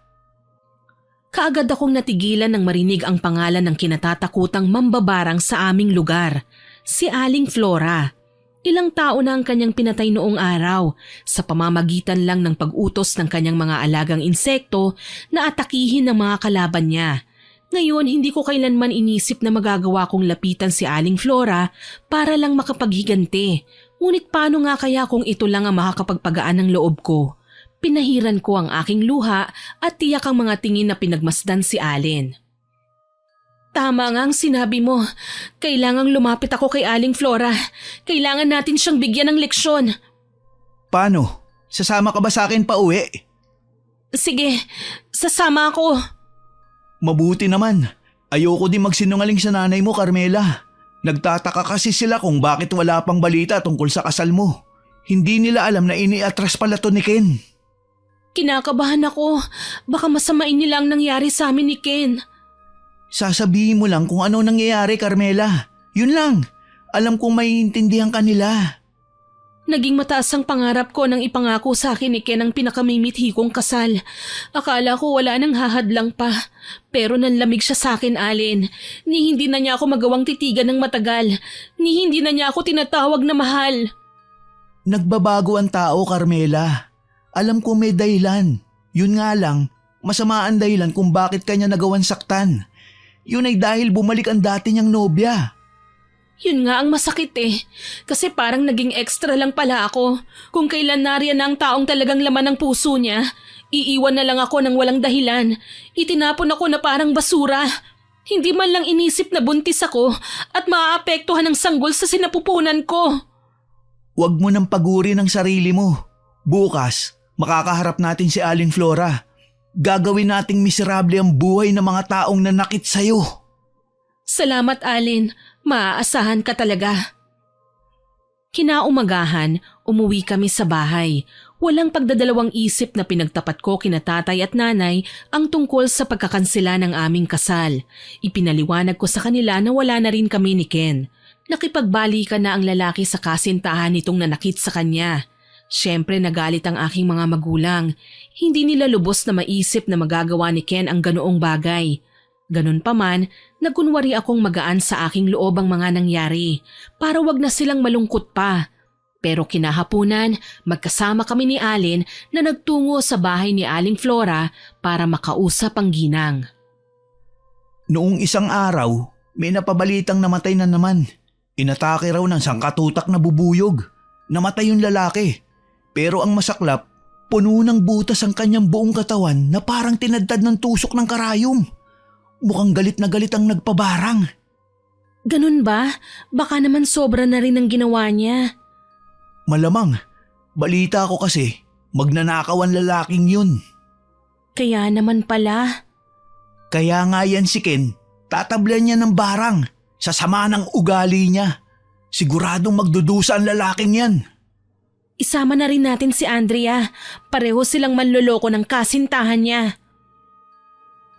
Kaagad akong natigilan nang marinig ang pangalan ng kinatatakutang mambabarang sa aming lugar. Si Aling Flora. Ilang tao na ang kanyang pinatay noong araw sa pamamagitan lang ng pag-utos ng kanyang mga alagang insekto na atakihin ng mga kalaban niya. Ngayon, hindi ko kailanman inisip na magagawa kong lapitan si Aling Flora para lang makapaghiganti. Ngunit paano nga kaya kung ito lang ang makakapagpagaan ng loob ko? Pinahiran ko ang aking luha at tiyak ang mga tingin na pinagmasdan si Allen. Tama nga ang sinabi mo. Kailangang lumapit ako kay Aling Flora. Kailangan natin siyang bigyan ng leksyon. Paano? Sasama ka ba sa akin pa uwi? Sige, sasama ako. Mabuti naman. Ayoko din magsinungaling sa nanay mo, Carmela. Nagtataka kasi sila kung bakit wala pang balita tungkol sa kasal mo. Hindi nila alam na iniatras pala to ni Ken. Kinakabahan ako. Baka masamain nila ang nangyari sa amin ni Ken. Sasabihin mo lang kung ano nangyayari, Carmela. Yun lang. Alam kong maiintindihan ka nila. Naging mataas ang pangarap ko nang ipangako sa akin ni Ken ang pinakamimithi kong kasal. Akala ko wala nang hahadlang pa. Pero nanlamig siya sa akin, Allen. Ni hindi na niya ako magawang titigan ng matagal. Ni hindi na niya ako tinatawag na mahal. Nagbabago ang tao, Carmela. Alam ko may dahilan. Yun nga lang, masama ang dahilan kung bakit kanya nagawan saktan. Yun ay dahil bumalik ang dati niyang nobya. Yun nga ang masakit eh. Kasi parang naging extra lang pala ako. Kung kailan nariyan na ang taong talagang laman ng puso niya, iiwan na lang ako ng walang dahilan. Itinapon ako na parang basura. Hindi man lang inisip na buntis ako at maaapektuhan ng sanggol sa sinapupunan ko. Huwag mo nang paguri ng sarili mo. Bukas, makakaharap natin si Aling Flora. Gagawin nating miserable ang buhay ng mga taong nanakit sa'yo. Salamat, Allen. Maaasahan ka talaga. Kinaumagahan, umuwi kami sa bahay. Walang pagdadalawang isip na pinagtapat ko kina tatay at nanay ang tungkol sa pagkakansela ng aming kasal. Ipinaliwanag ko sa kanila na wala na rin kami ni Ken. Nakipagbalikan na ang lalaki sa kasintahan nitong nanakit sa kanya. Siyempre nagalit ang aking mga magulang. Hindi nila lubos na maisip na magagawa ni Ken ang ganoong bagay. Ganun pa man, nagkunwari akong magaan sa aking loob ang mga nangyari para wag na silang malungkot pa. Pero kinahapunan, magkasama kami ni Allen na nagtungo sa bahay ni Aling Flora para makausap ang ginang. Noong isang araw, may napabalitang namatay na naman. Inatake raw ng sangkatutak na bubuyog. Namatay yung lalaki. Pero ang masaklap, puno ng butas ang kanyang buong katawan na parang tinadtad ng tusok ng karayom. Mukhang galit na galit ang nagpabarang. Ganun ba? Baka naman sobra na rin ang ginawa niya. Malamang, balita ko kasi magnanakaw ang lalaking yun. Kaya naman pala. Kaya nga yan si Ken, tatablan niya ng barang sa sama ng ugali niya. Siguradong magdudusa ang lalaking yan. Isama na rin natin si Andrea. Pareho silang manloloko ng kasintahan niya.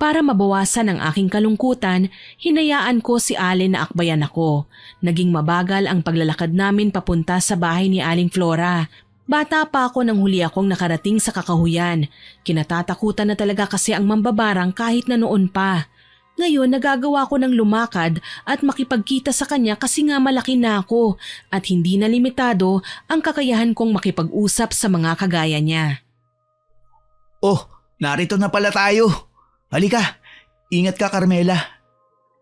Para mabawasan ang aking kalungkutan, hinayaan ko si Allen na akbayan ako. Naging mabagal ang paglalakad namin papunta sa bahay ni Aling Flora. Bata pa ako nang huli akong nakarating sa kakahuyan. Kinatatakutan na talaga kasi ang mambabarang kahit na noon pa. Ngayon nagagawa ko ng lumakad at makipagkita sa kanya kasi nga malaki na ako at hindi na limitado ang kakayahan kong makipag-usap sa mga kagaya niya. Oh, narito na pala tayo. Halika, ingat ka Carmela.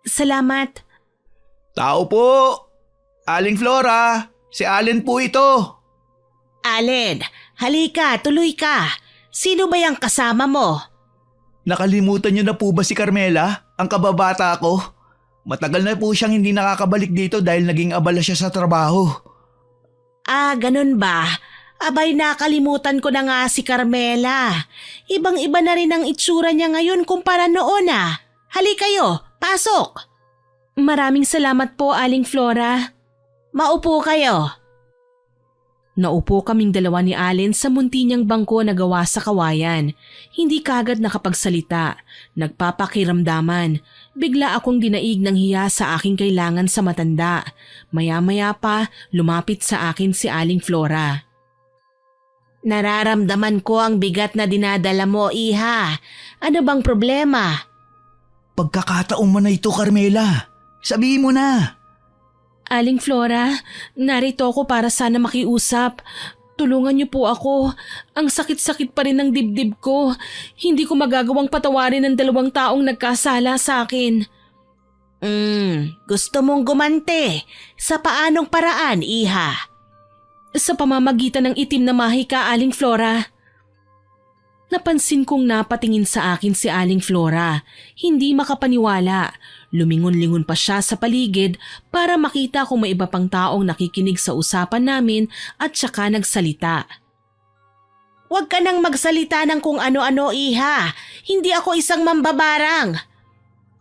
Salamat. Tao po! Aling Flora, si Allen po ito. Allen, halika, tuloy ka. Sino ba yung kasama mo? Nakalimutan niyo na po ba si Carmela, ang kababata ko? Matagal na po siyang hindi nakakabalik dito dahil naging abala siya sa trabaho. Ah, ganun ba? Abay, nakalimutan ko na nga si Carmela. Ibang-iba na rin ang itsura niya ngayon kumpara noon ah. Halika kayo, pasok! Maraming salamat po, Aling Flora. Maupo kayo. Naupo kaming dalawa ni Allen sa munti niyang bangko na gawa sa kawayan. Hindi kagad nakapagsalita. Nagpapakiramdaman. Bigla akong dinaig ng hiya sa aking kailangan sa matanda. Maya-maya pa, lumapit sa akin si Aling Flora. Nararamdaman ko ang bigat na dinadala mo, iha. Ano bang problema? Pagkakataon mo na ito, Carmela. Sabihin mo na. Aling Flora, narito ako para sana makiusap. Tulungan niyo po ako. Ang sakit-sakit pa rin ng dibdib ko. Hindi ko magagawang patawarin ng 2 taong nagkasala sa akin. Gusto mong gumante. Sa paanong paraan, iha? Sa pamamagitan ng itim na mahika, Aling Flora. Napansin kong napatingin sa akin si Aling Flora. Hindi makapaniwala. Lumingon-lingon pa siya sa paligid para makita kung may iba pang taong nakikinig sa usapan namin at saka nagsalita. Huwag ka nang magsalita ng kung ano-ano, Iha. Hindi ako isang mambabarang.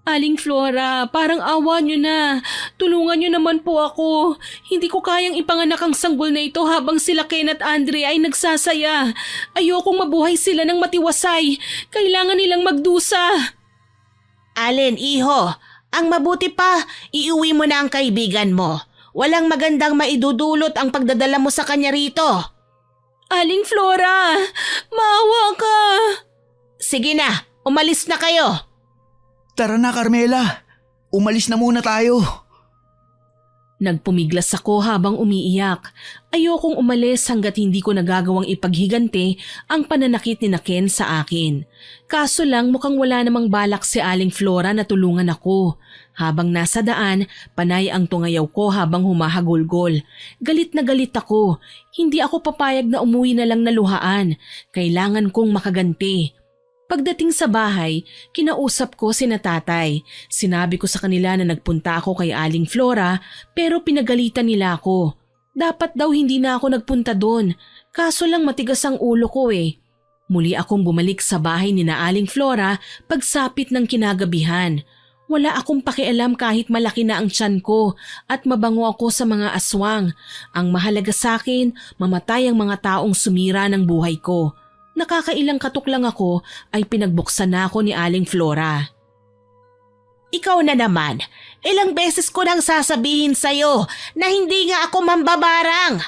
Aling Flora, parang awa niyo na. Tulungan niyo naman po ako. Hindi ko kayang ipanganak ang sanggol na ito habang sila Ken at Andre ay nagsasaya. Ayokong mabuhay sila ng matiwasay. Kailangan nilang magdusa. Alin, Iho, ang mabuti pa, iuwi mo na ang kaibigan mo. Walang magandang maidudulot ang pagdadala mo sa kanya rito. Aling Flora, maawa ka. Sige na, umalis na kayo. Tara na, Carmela. Umalis na muna tayo. Nagpumiglas ako habang umiiyak. Ayokong umalis hanggat hindi ko nagagawang ipaghigante ang pananakit ni Ken sa akin. Kaso lang mukhang wala namang balak si Aling Flora na tulungan ako. Habang nasa daan, panay ang tungayaw ko habang humahagulgol. Galit na galit ako. Hindi ako papayag na umuwi na lang na luhaan. Kailangan kong makaganti. Pagdating sa bahay, kinausap ko sina tatay. Sinabi ko sa kanila na nagpunta ako kay Aling Flora pero pinagalitan nila ako. Dapat daw hindi na ako nagpunta doon. Kaso lang matigas ang ulo ko eh. Muli akong bumalik sa bahay ni na Aling Flora pagsapit ng kinagabihan. Wala akong pakialam kahit malaki na ang tiyan ko at mabango ako sa mga aswang. Ang mahalaga sa akin, mamatay ang mga taong sumira ng buhay ko. Nakakailang katok lang ako ay pinagbuksan na ako ni Aling Flora. Ikaw na naman, ilang beses ko nang sasabihin sa'yo na hindi nga ako mambabarang.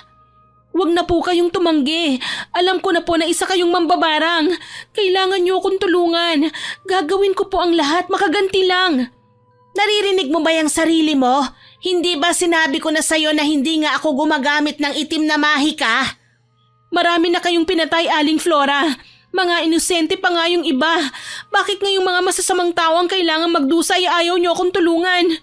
Huwag na po kayong tumanggi. Alam ko na po na isa kayong mambabarang. Kailangan niyo akong tulungan. Gagawin ko po ang lahat, makaganti lang. Naririnig mo ba yung sarili mo? Hindi ba sinabi ko na sa'yo na hindi nga ako gumagamit ng itim na mahika? Marami na kayong pinatay, Aling Flora. Mga inosente pa nga yung iba. Bakit ngayong mga masasamang tao ang kailangan magdusa ay ayaw niyo akong tulungan?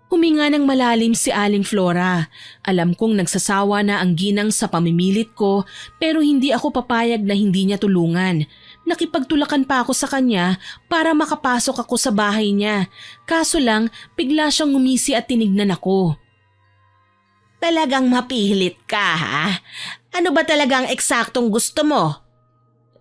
Huminga ng malalim si Aling Flora. Alam kong nagsasawa na ang ginang sa pamimilit ko pero hindi ako papayag na hindi niya tulungan. Nakipagtulakan pa ako sa kanya para makapasok ako sa bahay niya. Kaso lang, bigla siyang ngumisi at tinignan ako. Talagang mapilit ka, ha? Ano ba talagang eksaktong gusto mo?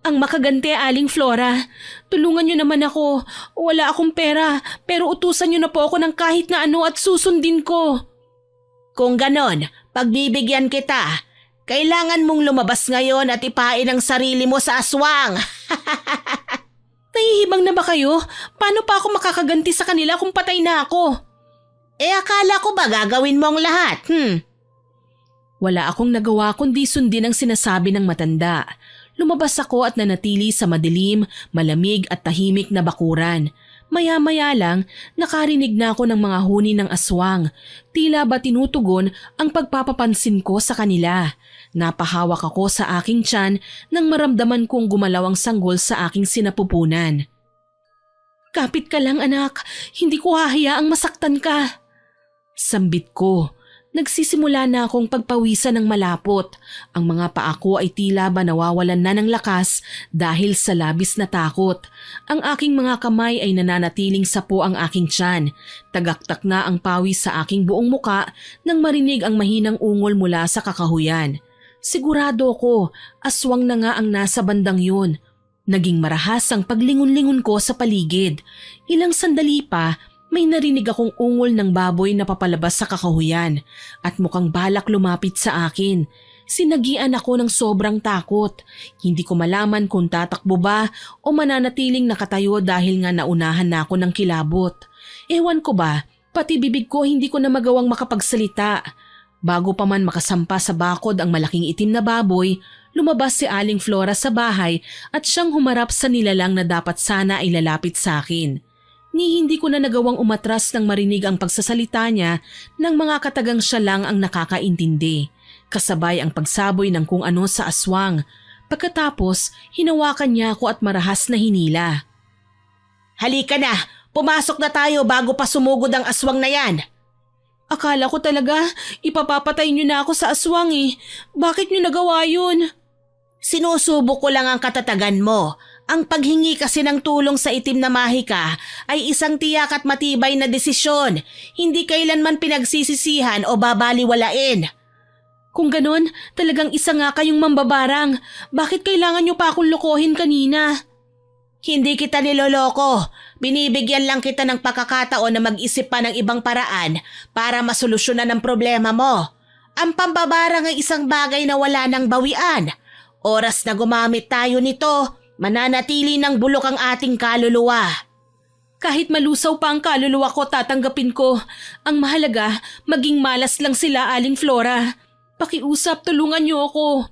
Ang makaganti, Aling Flora. Tulungan niyo naman ako. Wala akong pera, pero utusan niyo na po ako ng kahit na ano at susundin ko. Kung ganon, pagbibigyan kita. Kailangan mong lumabas ngayon at ipain ang sarili mo sa aswang. Nahihibang na ba kayo? Paano pa ako makakaganti sa kanila kung patay na ako? Akala ko ba gagawin mo ang lahat, Wala akong nagawa kundi sundin ang sinasabi ng matanda. Lumabas ako at nanatili sa madilim, malamig at tahimik na bakuran. Maya-maya lang, nakarinig na ako ng mga huni ng aswang. Tila ba tinutugon ang pagpapapansin ko sa kanila. Napahawak ako sa aking tiyan nang maramdaman kong gumalaw ang sanggol sa aking sinapupunan. Kapit ka lang, anak. Hindi ko hahayaang masaktan ka. Sambit ko. Nagsisimula na akong pagpawisan ng malapot. Ang mga paa ko ay tila ba nawawalan na ng lakas dahil sa labis na takot. Ang aking mga kamay ay nananatiling sapo ang aking tiyan. Tagaktak na ang pawis sa aking buong muka nang marinig ang mahinang ungol mula sa kakahuyan. Sigurado ko, aswang na nga ang nasa bandang yun. Naging marahas ang paglingon-lingon ko sa paligid. Ilang sandali pa, may narinig akong ungol ng baboy na papalabas sa kakahuyan at mukhang balak lumapit sa akin. Sinagian ako ng sobrang takot. Hindi ko malaman kung tatakbo ba o mananatiling nakatayo dahil nga naunahan na ako ng kilabot. Ewan ko ba, pati bibig ko hindi ko na magawang makapagsalita. Bago pa man makasampa sa bakod ang malaking itim na baboy, lumabas si Aling Flora sa bahay at siyang humarap sa nilalang na dapat sana ay lalapit sa akin. Ni hindi ko na nagawang umatras nang marinig ang pagsasalita niya ng mga katagang siya lang ang nakakaintindi. Kasabay ang pagsaboy ng kung ano sa aswang. Pagkatapos, hinawakan niya ako at marahas na hinila. Halika na! Pumasok na tayo bago pa sumugod ang aswang na yan! Akala ko talaga ipapapatay niyo na ako sa aswang eh. Bakit niyo nagawa yun? Sinusubok ko lang ang katatagan mo. Ang paghingi kasi ng tulong sa itim na mahika ay isang tiyak at matibay na desisyon. Hindi kailanman pinagsisisihan o babaliwalain. Kung ganun, talagang isa nga kayong mambabarang. Bakit kailangan niyo pa akong lokohin kanina? Hindi kita niloloko. Binibigyan lang kita ng pagkakataon na mag-isip pa ng ibang paraan para masolusyonan ang problema mo. Ang pambabarang ay isang bagay na wala nang bawian. Oras na gumamit tayo nito, mananatili ng bulok ang ating kaluluwa. Kahit malusaw pa ang kaluluwa ko, tatanggapin ko. Ang mahalaga, maging malas lang sila, Aling Flora. Pakiusap, tulungan niyo ako.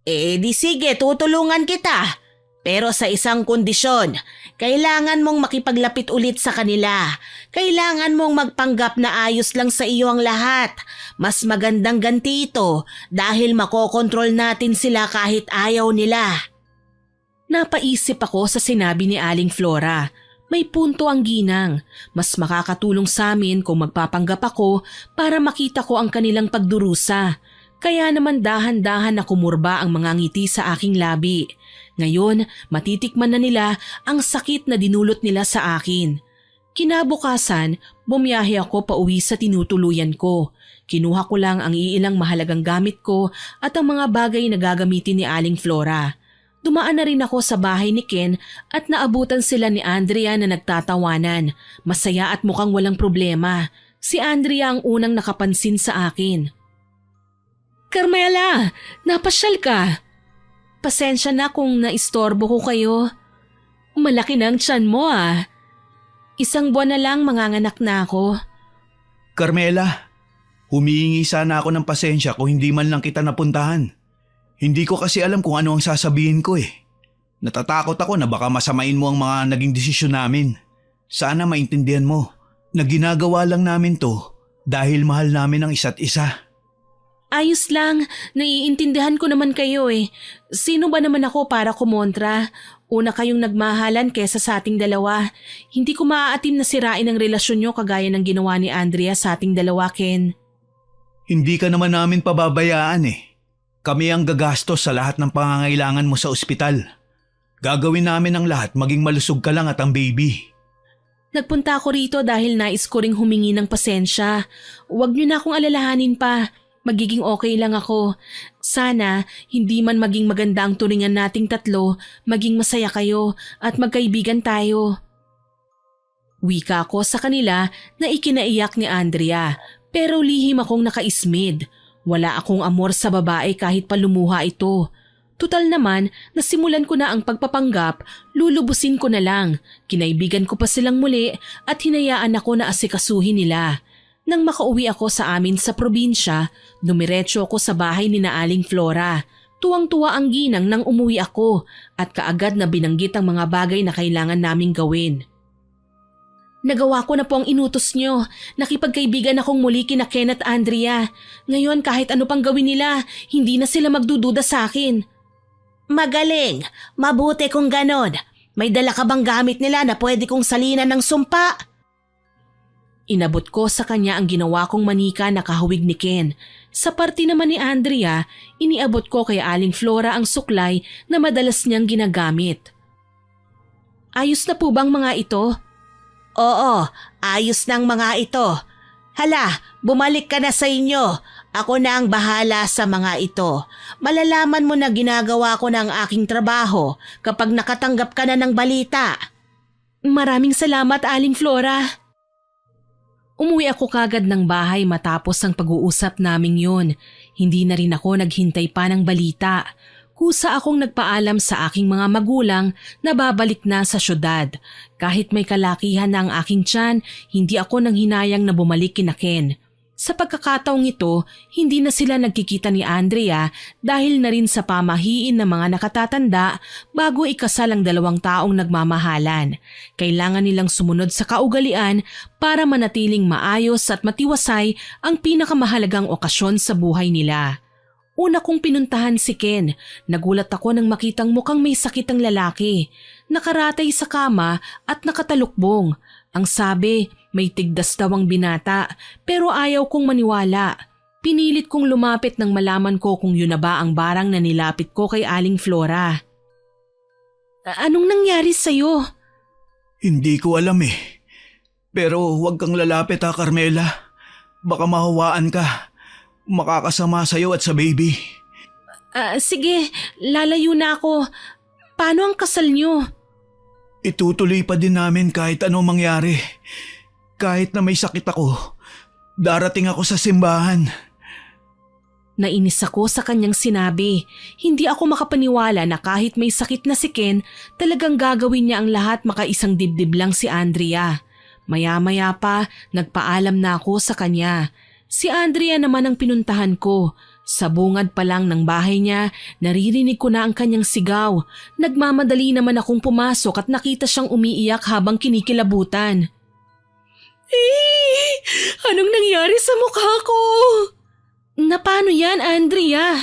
Di sige, tutulungan kita. Pero sa isang kondisyon, kailangan mong makipaglapit ulit sa kanila. Kailangan mong magpanggap na ayos lang sa iyo ang lahat. Mas magandang ganti ito dahil makokontrol natin sila kahit ayaw nila. Napaisip ako sa sinabi ni Aling Flora. May punto ang ginang. Mas makakatulong sa amin kung magpapanggap ako para makita ko ang kanilang pagdurusa. Kaya naman dahan-dahan na kumurba ang mga ngiti sa aking labi. Ngayon, matitikman na nila ang sakit na dinulot nila sa akin. Kinabukasan, bumiyahe ako pauwi sa tinutuluyan ko. Kinuha ko lang ang iilang mahalagang gamit ko at ang mga bagay na gagamitin ni Aling Flora. Dumaan na rin ako sa bahay ni Ken at naabutan sila ni Andrea na nagtatawanan. Masaya at mukhang walang problema. Si Andrea ang unang nakapansin sa akin. Carmela, napasyal ka. Pasensya na kung naistorbo ko kayo. Malaki na ang tiyan mo ah. 1 buwan na lang manganganak na ako. Carmela, humihingi sana ako ng pasensya kung hindi man lang kita napuntahan. Hindi ko kasi alam kung ano ang sasabihin ko eh. Natatakot ako na baka masamain mo ang mga naging desisyon namin. Sana maintindihan mo na ginagawa lang namin to dahil mahal namin ang isa't isa. Ayos lang, naiintindihan ko naman kayo eh. Sino ba naman ako para kumontra? Una kayong nagmahalan kesa sa ating dalawa. Hindi ko maaatim na sirain ang relasyon nyo kagaya ng ginawa ni Andrea sa ating dalawa, Ken. Hindi ka naman namin pababayaan eh. Kami ang gagastos sa lahat ng pangangailangan mo sa ospital. Gagawin namin ang lahat maging malusog ka lang at ang baby. Nagpunta ako rito dahil nais ko ring humingi ng pasensya. Huwag nyo na akong alalahanin pa. Magiging okay lang ako. Sana hindi man maging maganda ang turingan nating tatlo, maging masaya kayo at magkaibigan tayo. Wika ko sa kanila na ikinaiyak ni Andrea pero lihim akong nakaismid. Wala akong amor sa babae kahit pa lumuha ito. Tutal naman, nasimulan ko na ang pagpapanggap, lulubusin ko na lang. Kinaibigan ko pa silang muli at hinayaan ako na asikasuhin nila. Nang makauwi ako sa amin sa probinsya, dumiretso ako sa bahay ni na Aling Flora. Tuwang-tuwa ang ginang nang umuwi ako at kaagad na binanggit ang mga bagay na kailangan naming gawin. Nagawa ko na po ang inutos nyo. Nakipagkaibigan akong muli kina Ken at Andrea. Ngayon kahit ano pang gawin nila, hindi na sila magdududa sa akin. Magaling! Mabuti kung ganon. May dala ka bang gamit nila na pwede kong salinan ng sumpa? Inabot ko sa kanya ang ginawa kong manika na kahawig ni Ken. Sa parte naman ni Andrea, iniabot ko kay Aling Flora ang suklay na madalas niyang ginagamit. Ayos na po bang mga ito? Oo, ayos ng mga ito. Hala, bumalik ka na sa inyo. Ako na ang bahala sa mga ito. Malalaman mo na ginagawa ko ng aking trabaho kapag nakatanggap ka na ng balita. Maraming salamat, Aling Flora. Umuwi ako kagad ng bahay matapos ang pag-uusap naming yun. Hindi na rin ako naghintay pa ng balita. Kusa akong nagpaalam sa aking mga magulang na babalik na sa syudad. Kahit may kalakihan na ang aking tiyan, hindi ako nang hinayang na bumalik kina Ken. Sa pagkakataong ito, hindi na sila nagkikita ni Andrea dahil na rin sa pamahiin ng mga nakatatanda bago ikasal ang 2 taong nagmamahalan. Kailangan nilang sumunod sa kaugalian para manatiling maayos at matiwasay ang pinakamahalagang okasyon sa buhay nila. Una kong pinuntahan si Ken. Nagulat ako nang makitang mukhang may sakit ang lalaki. nakaratay sa kama at nakatalukbong. Ang sabi, may tigdas daw ang binata pero ayaw kong maniwala. Pinilit kong lumapit nang malaman ko kung yun na ba ang barang na nilapit ko kay Aling Flora. Anong nangyari sa'yo? Hindi ko alam eh. Pero huwag kang lalapit ha, Carmela. Baka mahawaan ka. Makakasama sa'yo at sa baby. Sige, lalayo na ako. Paano ang kasal niyo? Itutuloy pa din namin kahit ano mangyari. Kahit na may sakit ako, darating ako sa simbahan. Nainis ako sa kanyang sinabi. Hindi ako makapaniwala na kahit may sakit na si Ken, talagang gagawin niya ang lahat makaisang dibdib lang si Andrea. Maya-maya pa, nagpaalam na ako sa kanya. Si Andrea naman ang pinuntahan ko. Sa bungad pa lang ng bahay niya, naririnig ko na ang kanyang sigaw. Nagmamadali naman akong pumasok at nakita siyang umiiyak habang kinikilabutan. Anong nangyari sa mukha ko? Na paano yan, Andrea?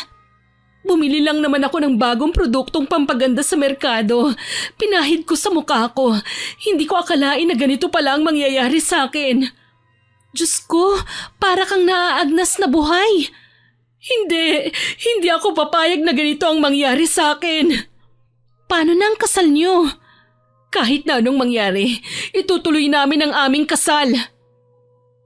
Bumili lang naman ako ng bagong produktong pampaganda sa merkado. Pinahid ko sa mukha ko. Hindi ko akalain na ganito pala ang mangyayari sa akin. Diyos ko, para kang naaagnas na buhay. Hindi ako papayag na ganito ang mangyari sa akin. Paano na ang kasal niyo? Kahit na anong mangyari, itutuloy namin ang aming kasal.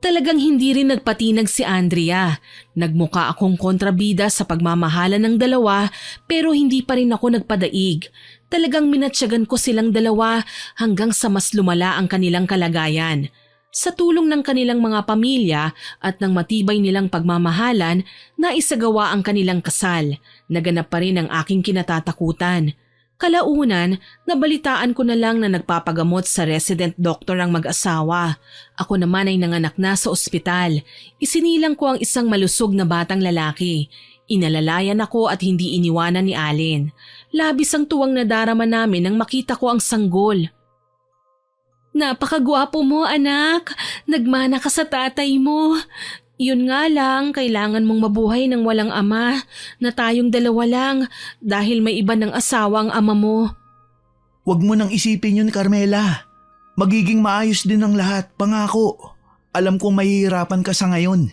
Talagang hindi rin nagpatinag si Andrea. Nagmuka akong kontrabida sa pagmamahala ng dalawa pero hindi pa rin ako nagpadaig. Talagang minatsyagan ko silang dalawa hanggang sa mas lumala ang kanilang kalagayan. Sa tulong ng kanilang mga pamilya at ng matibay nilang pagmamahalan, naisagawa ang kanilang kasal. Naganap pa rin ang aking kinatatakutan. Kalaunan, nabalitaan ko na lang na nagpapagamot sa resident doctor ang mag-asawa. Ako naman ay nanganak na sa ospital. Isinilang ko ang isang malusog na batang lalaki. Inalalayan ako at hindi iniwanan ni Allen. Labis ang tuwang nadarama namin nang makita ko ang sanggol. Napakagwapo mo, anak. Nagmana ka sa tatay mo. Yun nga lang, kailangan mong mabuhay ng walang ama na tayong dalawa lang dahil may iba ng asawa ang ama mo. Huwag mo nang isipin yun, Carmela. Magiging maayos din ang lahat, pangako. Alam kong mahihirapan ka sa ngayon.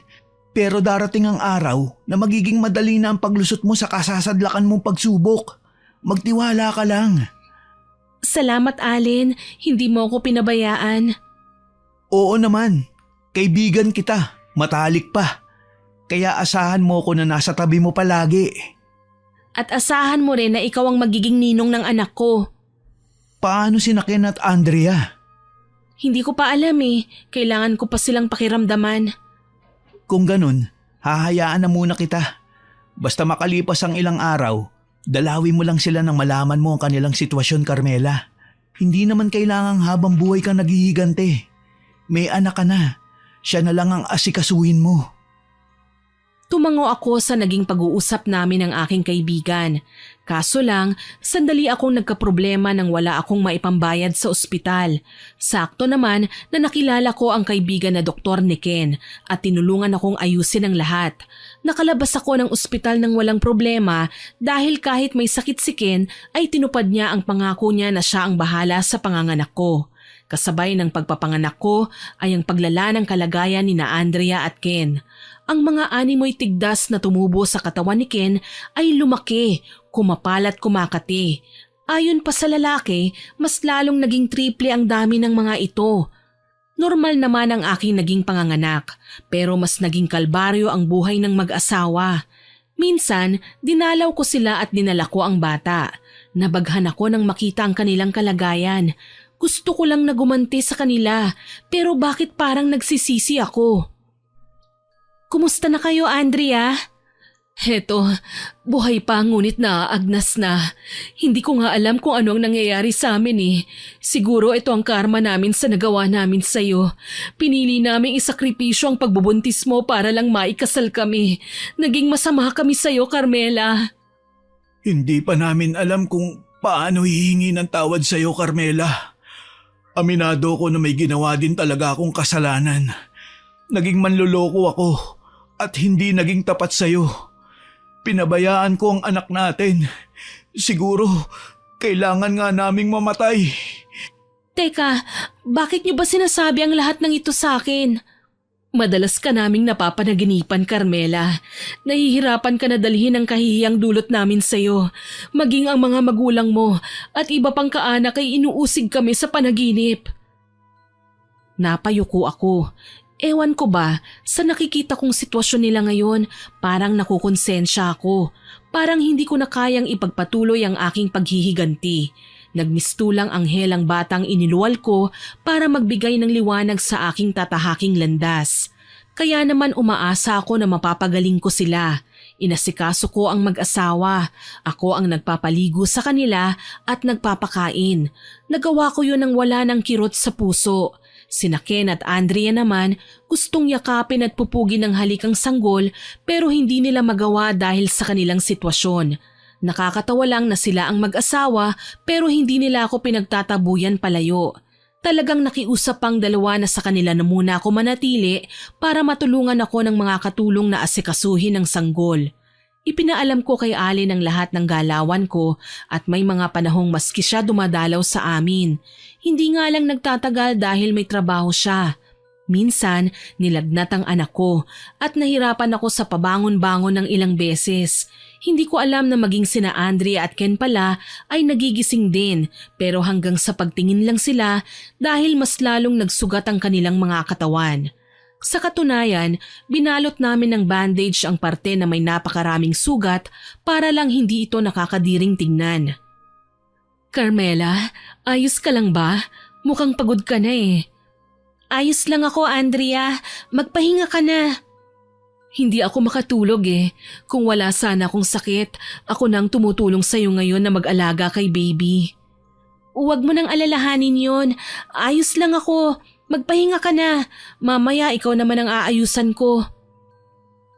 Pero darating ang araw na magiging madali na ang paglusot mo sa kasasadlakan mong pagsubok. Magtiwala ka lang. Salamat, Allen. Hindi mo ako pinabayaan. Oo naman. Kaibigan kita. Matalik pa. Kaya asahan mo ko na nasa tabi mo palagi. At asahan mo rin na ikaw ang magiging ninong ng anak ko. Paano si Ken at Andrea? Hindi ko pa alam eh. Kailangan ko pa silang pakiramdaman. Kung ganun, hahayaan na muna kita. Basta makalipas ang ilang araw, dalawin mo lang sila nang malaman mo ang kanilang sitwasyon, Carmela. Hindi naman kailangang habang buhay kang naghihigante. May anak ka na. Siya na lang ang asikasuhin mo. Tumango ako sa naging pag-uusap namin ng aking kaibigan. Kaso lang, sandali akong nagkaproblema nang wala akong maipambayad sa ospital. Sakto naman na nakilala ko ang kaibigan na doktor ni Ken at tinulungan akong ayusin ang lahat. Nakalabas ako ng ospital nang walang problema dahil kahit may sakit si Ken ay tinupad niya ang pangako niya na siya ang bahala sa panganganak ko. Kasabay ng pagpapanganak ko ay ang paglala ng kalagayan ni na Andrea at Ken. Ang mga animoy tigdas na tumubo sa katawan ni Ken ay lumaki, kumapal at kumakati. Ayon pa sa lalaki, mas lalong naging triple ang dami ng mga ito. Normal naman ang aking naging panganganak, pero mas naging kalbaryo ang buhay ng mag-asawa. Minsan, dinalaw ko sila at dinala ko ang bata. Nabaghan ako nang makita ang kanilang kalagayan. Gusto ko lang na gumanti sa kanila, pero bakit parang nagsisisi ako? Kumusta na kayo, Andrea? Heto, buhay pa ngunit naaagnas na. Hindi ko nga alam kung ano ang nangyayari sa amin eh. Siguro ito ang karma namin sa nagawa namin sa'yo. Pinili naming isakripisyo ang pagbubuntis mo para lang maikasal kami. Naging masama kami sa'yo, Carmela. Hindi pa namin alam kung paano hihingi ng tawad sa'yo, Carmela. Aminado ko na may ginawa din talaga akong kasalanan. Naging manloloko ako at hindi naging tapat sa'yo. Pinabayaan ko ang anak natin. Siguro Kailangan nga naming mamatay. Teka, bakit niyo ba sinasabi ang lahat ng ito sa akin? Madalas ka naming napapanaginipan, Carmela. Nahihirapan ka na dalhin ang kahihiyang dulot namin sa'yo. Maging ang mga magulang mo at iba pang kaanak ay inuusig kami sa panaginip. Napayuko ako. Ewan ko ba, sa nakikita kong sitwasyon nila ngayon, parang nakukonsensya ako. Parang hindi ko na kayang ipagpatuloy ang aking paghihiganti. Nagmistulang anghel ang batang iniluwal ko para magbigay ng liwanag sa aking tatahaking landas. Kaya naman umaasa ako na mapapagaling ko sila. Inasikaso ko ang mag-asawa. Ako ang nagpapaligo sa kanila at nagpapakain. Nagawa ko yun nang wala ng kirot sa puso. Sina Ken at Andrea naman gustong yakapin at pupugin ng halikang sanggol pero hindi nila magawa dahil sa kanilang sitwasyon. Nakakatawa lang na sila ang mag-asawa pero hindi nila ako pinagtatabuyan palayo. Talagang nakiusap pang dalawa na sa kanila na muna ako manatili para matulungan ako ng mga katulong na asikasuhin ng sanggol. Ipinaalam ko kay Allen ang lahat ng galawan ko at may mga panahong maski siya dumadalaw sa amin. Hindi nga lang nagtatagal dahil may trabaho siya. Minsan, nilagnat ang anak ko at nahirapan ako sa pabangon-bangon ng ilang beses. Hindi ko alam na maging sina Andrea at Ken pala ay nagigising din pero hanggang sa pagtingin lang sila dahil mas lalong nagsugat ang kanilang mga katawan. Sa katunayan, binalot namin ng bandage ang parte na may napakaraming sugat para lang hindi ito nakakadiring tingnan. Carmela, ayos ka lang ba? Mukhang pagod ka na eh. Ayos lang ako, Andrea. Magpahinga ka na. Hindi ako makatulog eh. Kung wala sana akong sakit, ako nang tumutulong sa'yo ngayon na mag-alaga kay baby. Huwag mo nang alalahanin yon. Ayos lang ako. Magpahinga ka na. Mamaya ikaw naman ang aayusan ko.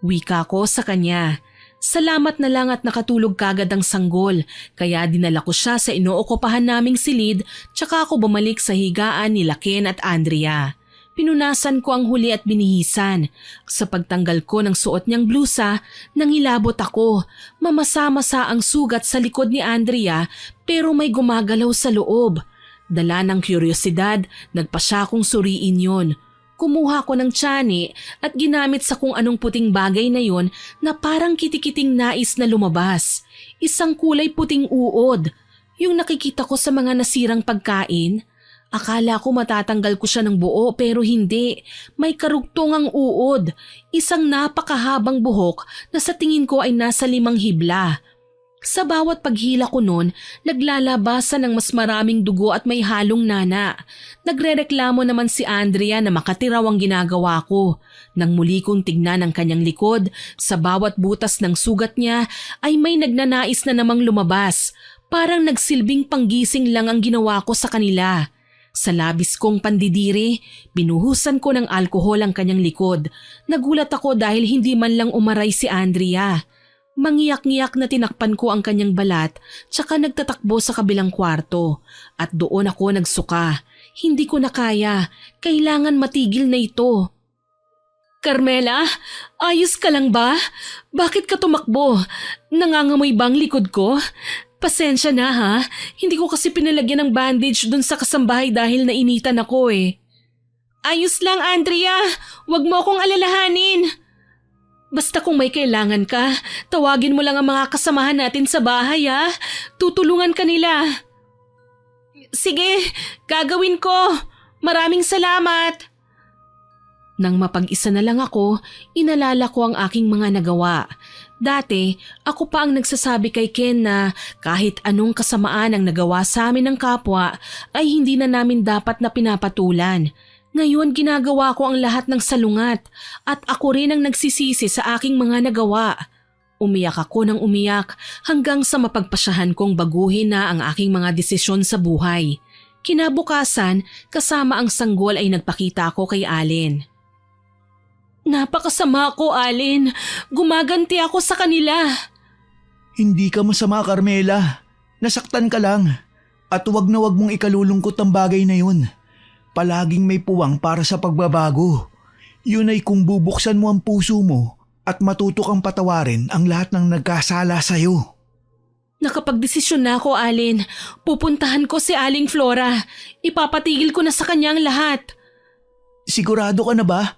Wika ko sa kanya. Salamat na lang at nakatulog kagad ang sanggol, kaya dinala ko siya sa inookupahan naming silid tsaka ako bumalik sa higaan ni Ken at Andrea. Pinunasan ko ang huli at binihisan. Sa pagtanggal ko ng suot niyang blusa, nangilabot ako. Mamasa-masa ang sugat sa likod ni Andrea pero may gumagalaw sa loob. Dala ng kuryosidad, nagpa siya kong suriin yon. Kumuha ko ng tiyani at ginamit sa kung anong puting bagay na yon na parang kitikiting nais na lumabas. Isang kulay puting uod. Yung nakikita ko sa mga nasirang pagkain. Akala ko matatanggal ko siya ng buo pero hindi. May karugtong ang uod. Isang napakahabang buhok na sa tingin ko ay nasa 5 hibla. Sa bawat paghila ko noon, naglalabasan ng mas maraming dugo at may halong nana. Nagrereklamo naman si Andrea na makatiraw ang ginagawa ko. Nang muli kong tignan ang kanyang likod, sa bawat butas ng sugat niya ay may nagnanais na namang lumabas. Parang nagsilbing panggising lang ang ginawa ko sa kanila. Sa labis kong pandidiri, binuhusan ko ng alkohol ang kanyang likod. Nagulat ako dahil hindi man lang umaray si Andrea. Mangiyak-ngiyak na tinakpan ko ang kanyang balat tsaka nagtatakbo sa kabilang kwarto. At doon ako nagsuka. Hindi ko na kaya. Kailangan matigil na ito. Carmela, ayos ka lang ba? Bakit ka tumakbo? Nangangamoy bang likod ko? Pasensya na ha, hindi ko kasi pinalagyan ng bandage dun sa kasambahay dahil nainitan ako eh. Ayos lang Andrea, wag mo akong alalahanin. Basta kung may kailangan ka, tawagin mo lang ang mga kasamahan natin sa bahay ha. Tutulungan ka nila. Sige, gagawin ko. Maraming salamat. Nang mapag-isa na lang ako, inalala ko ang aking mga nagawa. Dati, ako pa ang nagsasabi kay Ken na kahit anong kasamaan ang nagawa sa amin ng kapwa ay hindi na namin dapat na pinapatulan. Ngayon ginagawa ko ang lahat ng salungat at ako rin ang nagsisisi sa aking mga nagawa. Umiyak ako ng umiyak hanggang sa mapagpasyahan kong baguhin na ang aking mga desisyon sa buhay. Kinabukasan, kasama ang sanggol ay nagpakita ako kay Allen. Napakasama ko, Allen. Gumaganti ako sa kanila. Hindi ka masama, Carmela. Nasaktan ka lang. At wag na wag mong ikalulungkot ang bagay na yun. Palaging may puwang para sa pagbabago. Yun ay kung bubuksan mo ang puso mo at matuto kang patawarin ang lahat ng nagkasala sa'yo. Nakapagdesisyon na ako, Alin. Pupuntahan ko si Aling Flora. Ipapatigil ko na sa kanya ang lahat. Sigurado ka na ba?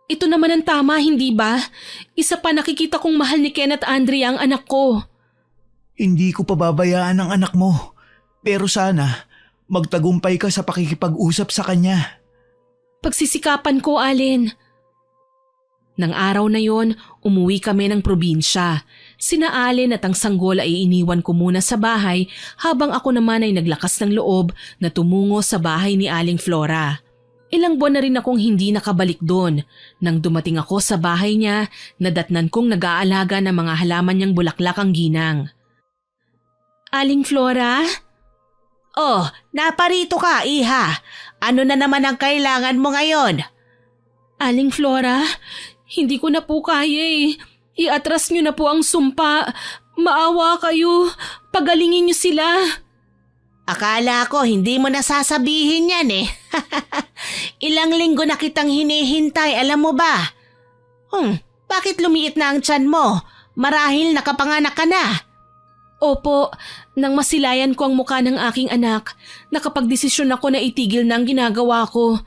Ito naman ang tama, hindi ba? Isa pa nakikita kong mahal ni Ken at Andrea ang anak ko. Hindi ko pababayaan ang anak mo. Pero sana, magtagumpay ka sa pakikipag-usap sa kanya. Pagsisikapan ko, Alin. Nang araw na yon, umuwi kami ng probinsya. Sina Alin at ang sanggol ay iniwan ko muna sa bahay habang ako naman ay naglakas ng loob na tumungo sa bahay ni Aling Flora. Ilang buwan na rin akong hindi nakabalik doon. Nang dumating ako sa bahay niya, nadatnan kong nag-aalaga ng mga halaman niyang bulaklak ang ginang. Aling Flora? Oh, naparito ka, iha. Ano na naman ang kailangan mo ngayon? Aling Flora, hindi ko na po kaya eh. Iatras niyo na po ang sumpa. Maawa kayo. Pagalingin niyo sila. Akala ko hindi mo nasasabihin yan eh. Ilang linggo na kitang hinihintay, alam mo ba? Bakit lumiit na ang tiyan mo? Marahil nakapanganak ka na. Opo, nang masilayan ko ang mukha ng aking anak, nakapagdesisyon ako na itigil na ang ginagawa ko.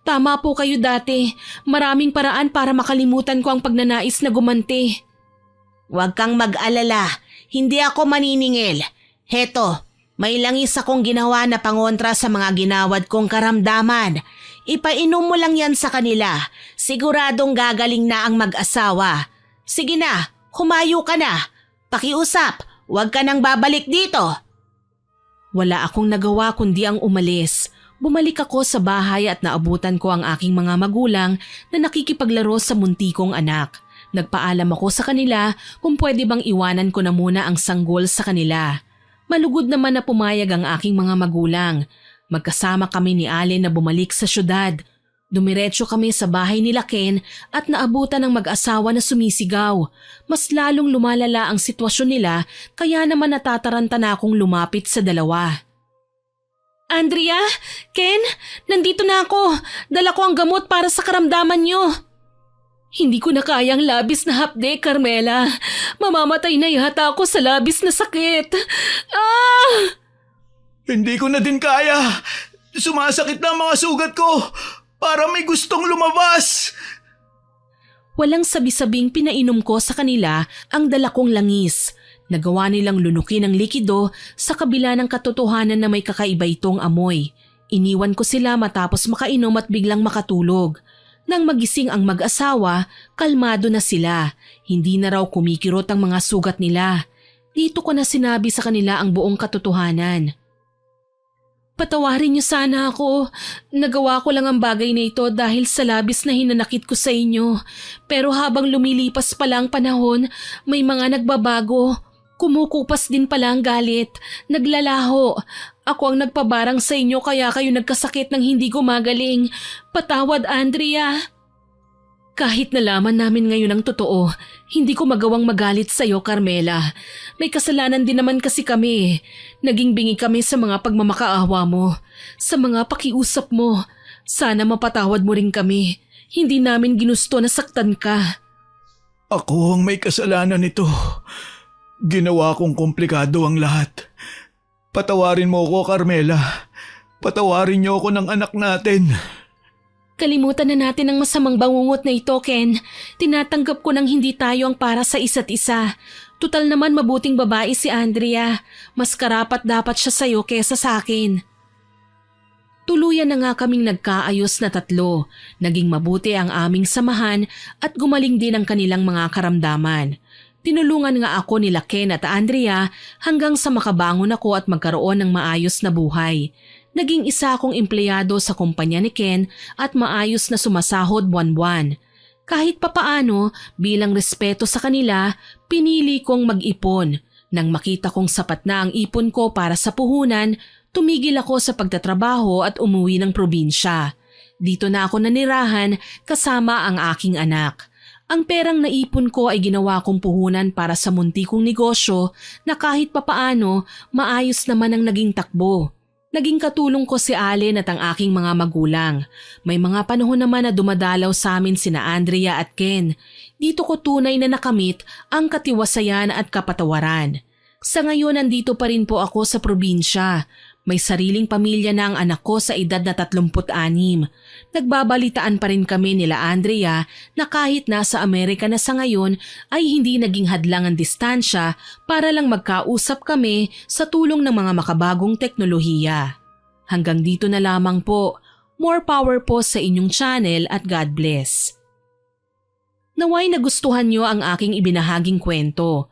Tama po kayo dati. Maraming paraan para makalimutan ko ang pagnanais na gumanti. Huwag kang mag-alala. Hindi ako maniningil. Heto, may langis akong ginawa na pangontra sa mga ginawad kong karamdaman. Ipainom mo lang yan sa kanila. Siguradong gagaling na ang mag-asawa. Sige na, humayo ka na. Pakiusap, huwag ka nang babalik dito. Wala akong nagawa kundi ang umalis. Bumalik ako sa bahay at naabutan ko ang aking mga magulang na nakikipaglaro sa muntikong anak. Nagpaalam ako sa kanila kung pwede bang iwanan ko na muna ang sanggol sa kanila. Malugod naman na pumayag ang aking mga magulang. Magkasama kami ni Alin na bumalik sa syudad. Dumiretso kami sa bahay nila Ken at naabutan ng mag-asawa na sumisigaw. Mas lalong lumalala ang sitwasyon nila kaya naman natataranta na akong lumapit sa dalawa. Andrea, Ken, nandito na ako. Dala ko ang gamot para sa karamdaman niyo. Hindi ko na kayang labis na hapde, Carmela. Mamamatay na yata ako sa labis na sakit. Hindi ko na din kaya. Sumasakit na ang mga sugat ko. Para may gustong lumabas. Walang sabi-sabing pinainom ko sa kanila ang dala kong langis. Nagawa nilang lunukin ang likido sa kabila ng katotohanan na may kakaiba itong amoy. Iniwan ko sila matapos makainom at biglang makatulog. Nang magising ang mag-asawa, kalmado na sila. Hindi na raw kumikirot ang mga sugat nila. Dito ko na sinabi sa kanila ang buong katotohanan. Patawarin niyo sana ako. Nagawa ko lang ang bagay na ito dahil sa labis na hinanakit ko sa inyo. Pero habang lumilipas pala ang panahon, may mga nagbabago. Kumukupas din pala ang galit. Naglalaho. Ako ang nagpabarang sa inyo kaya kayo nagkasakit ng hindi gumagaling. Patawad, Andrea. Kahit nalaman namin ngayon ang totoo, hindi ko magawang magalit sa iyo, Carmela. May kasalanan din naman kasi kami. Naging bingi kami sa mga pagmamakaawa mo, sa mga pakiusap mo. Sana mapatawad mo rin kami. Hindi namin ginusto na saktan ka. Ako ang may kasalanan nito. Ginawa kong komplikado ang lahat. Patawarin mo ko, Carmela. Patawarin niyo ako ng anak natin. Kalimutan na natin ang masamang bangungot na ito, Ken. Tinatanggap ko nang hindi tayo ang para sa isa't isa. Tutal naman mabuting babae si Andrea. Mas karapat dapat siya sa'yo kesa sa akin. Tuluyan na nga kaming nagkaayos na tatlo. Naging mabuti ang aming samahan at gumaling din ang kanilang mga karamdaman. Tinulungan nga ako nila Ken at Andrea hanggang sa makabangon ako at magkaroon ng maayos na buhay. Naging isa akong empleyado sa kumpanya ni Ken at maayos na sumasahod buwan-buwan. Kahit papaano, bilang respeto sa kanila, pinili kong mag-ipon. Nang makita kong sapat na ang ipon ko para sa puhunan, tumigil ako sa pagtatrabaho at umuwi ng probinsya. Dito na ako nanirahan kasama ang aking anak. Ang perang naipon ko ay ginawa kong puhunan para sa munti kong negosyo na kahit papaano maayos naman ang naging takbo. Naging katulong ko si Allen at ang aking mga magulang. May mga panahon naman na dumadalaw sa amin sina Andrea at Ken. Dito ko tunay na nakamit ang katiwasayan at kapatawaran. Sa ngayon nandito pa rin po ako sa probinsya. May sariling pamilya na ang anak ko sa edad na 36. Nagbabalitaan pa rin kami nila Andrea na kahit nasa Amerika na sa ngayon ay hindi naging hadlang ang distansya para lang magkausap kami sa tulong ng mga makabagong teknolohiya. Hanggang dito na lamang po. More power po sa inyong channel at God bless. Naway nagustuhan nyo ang aking ibinahaging kwento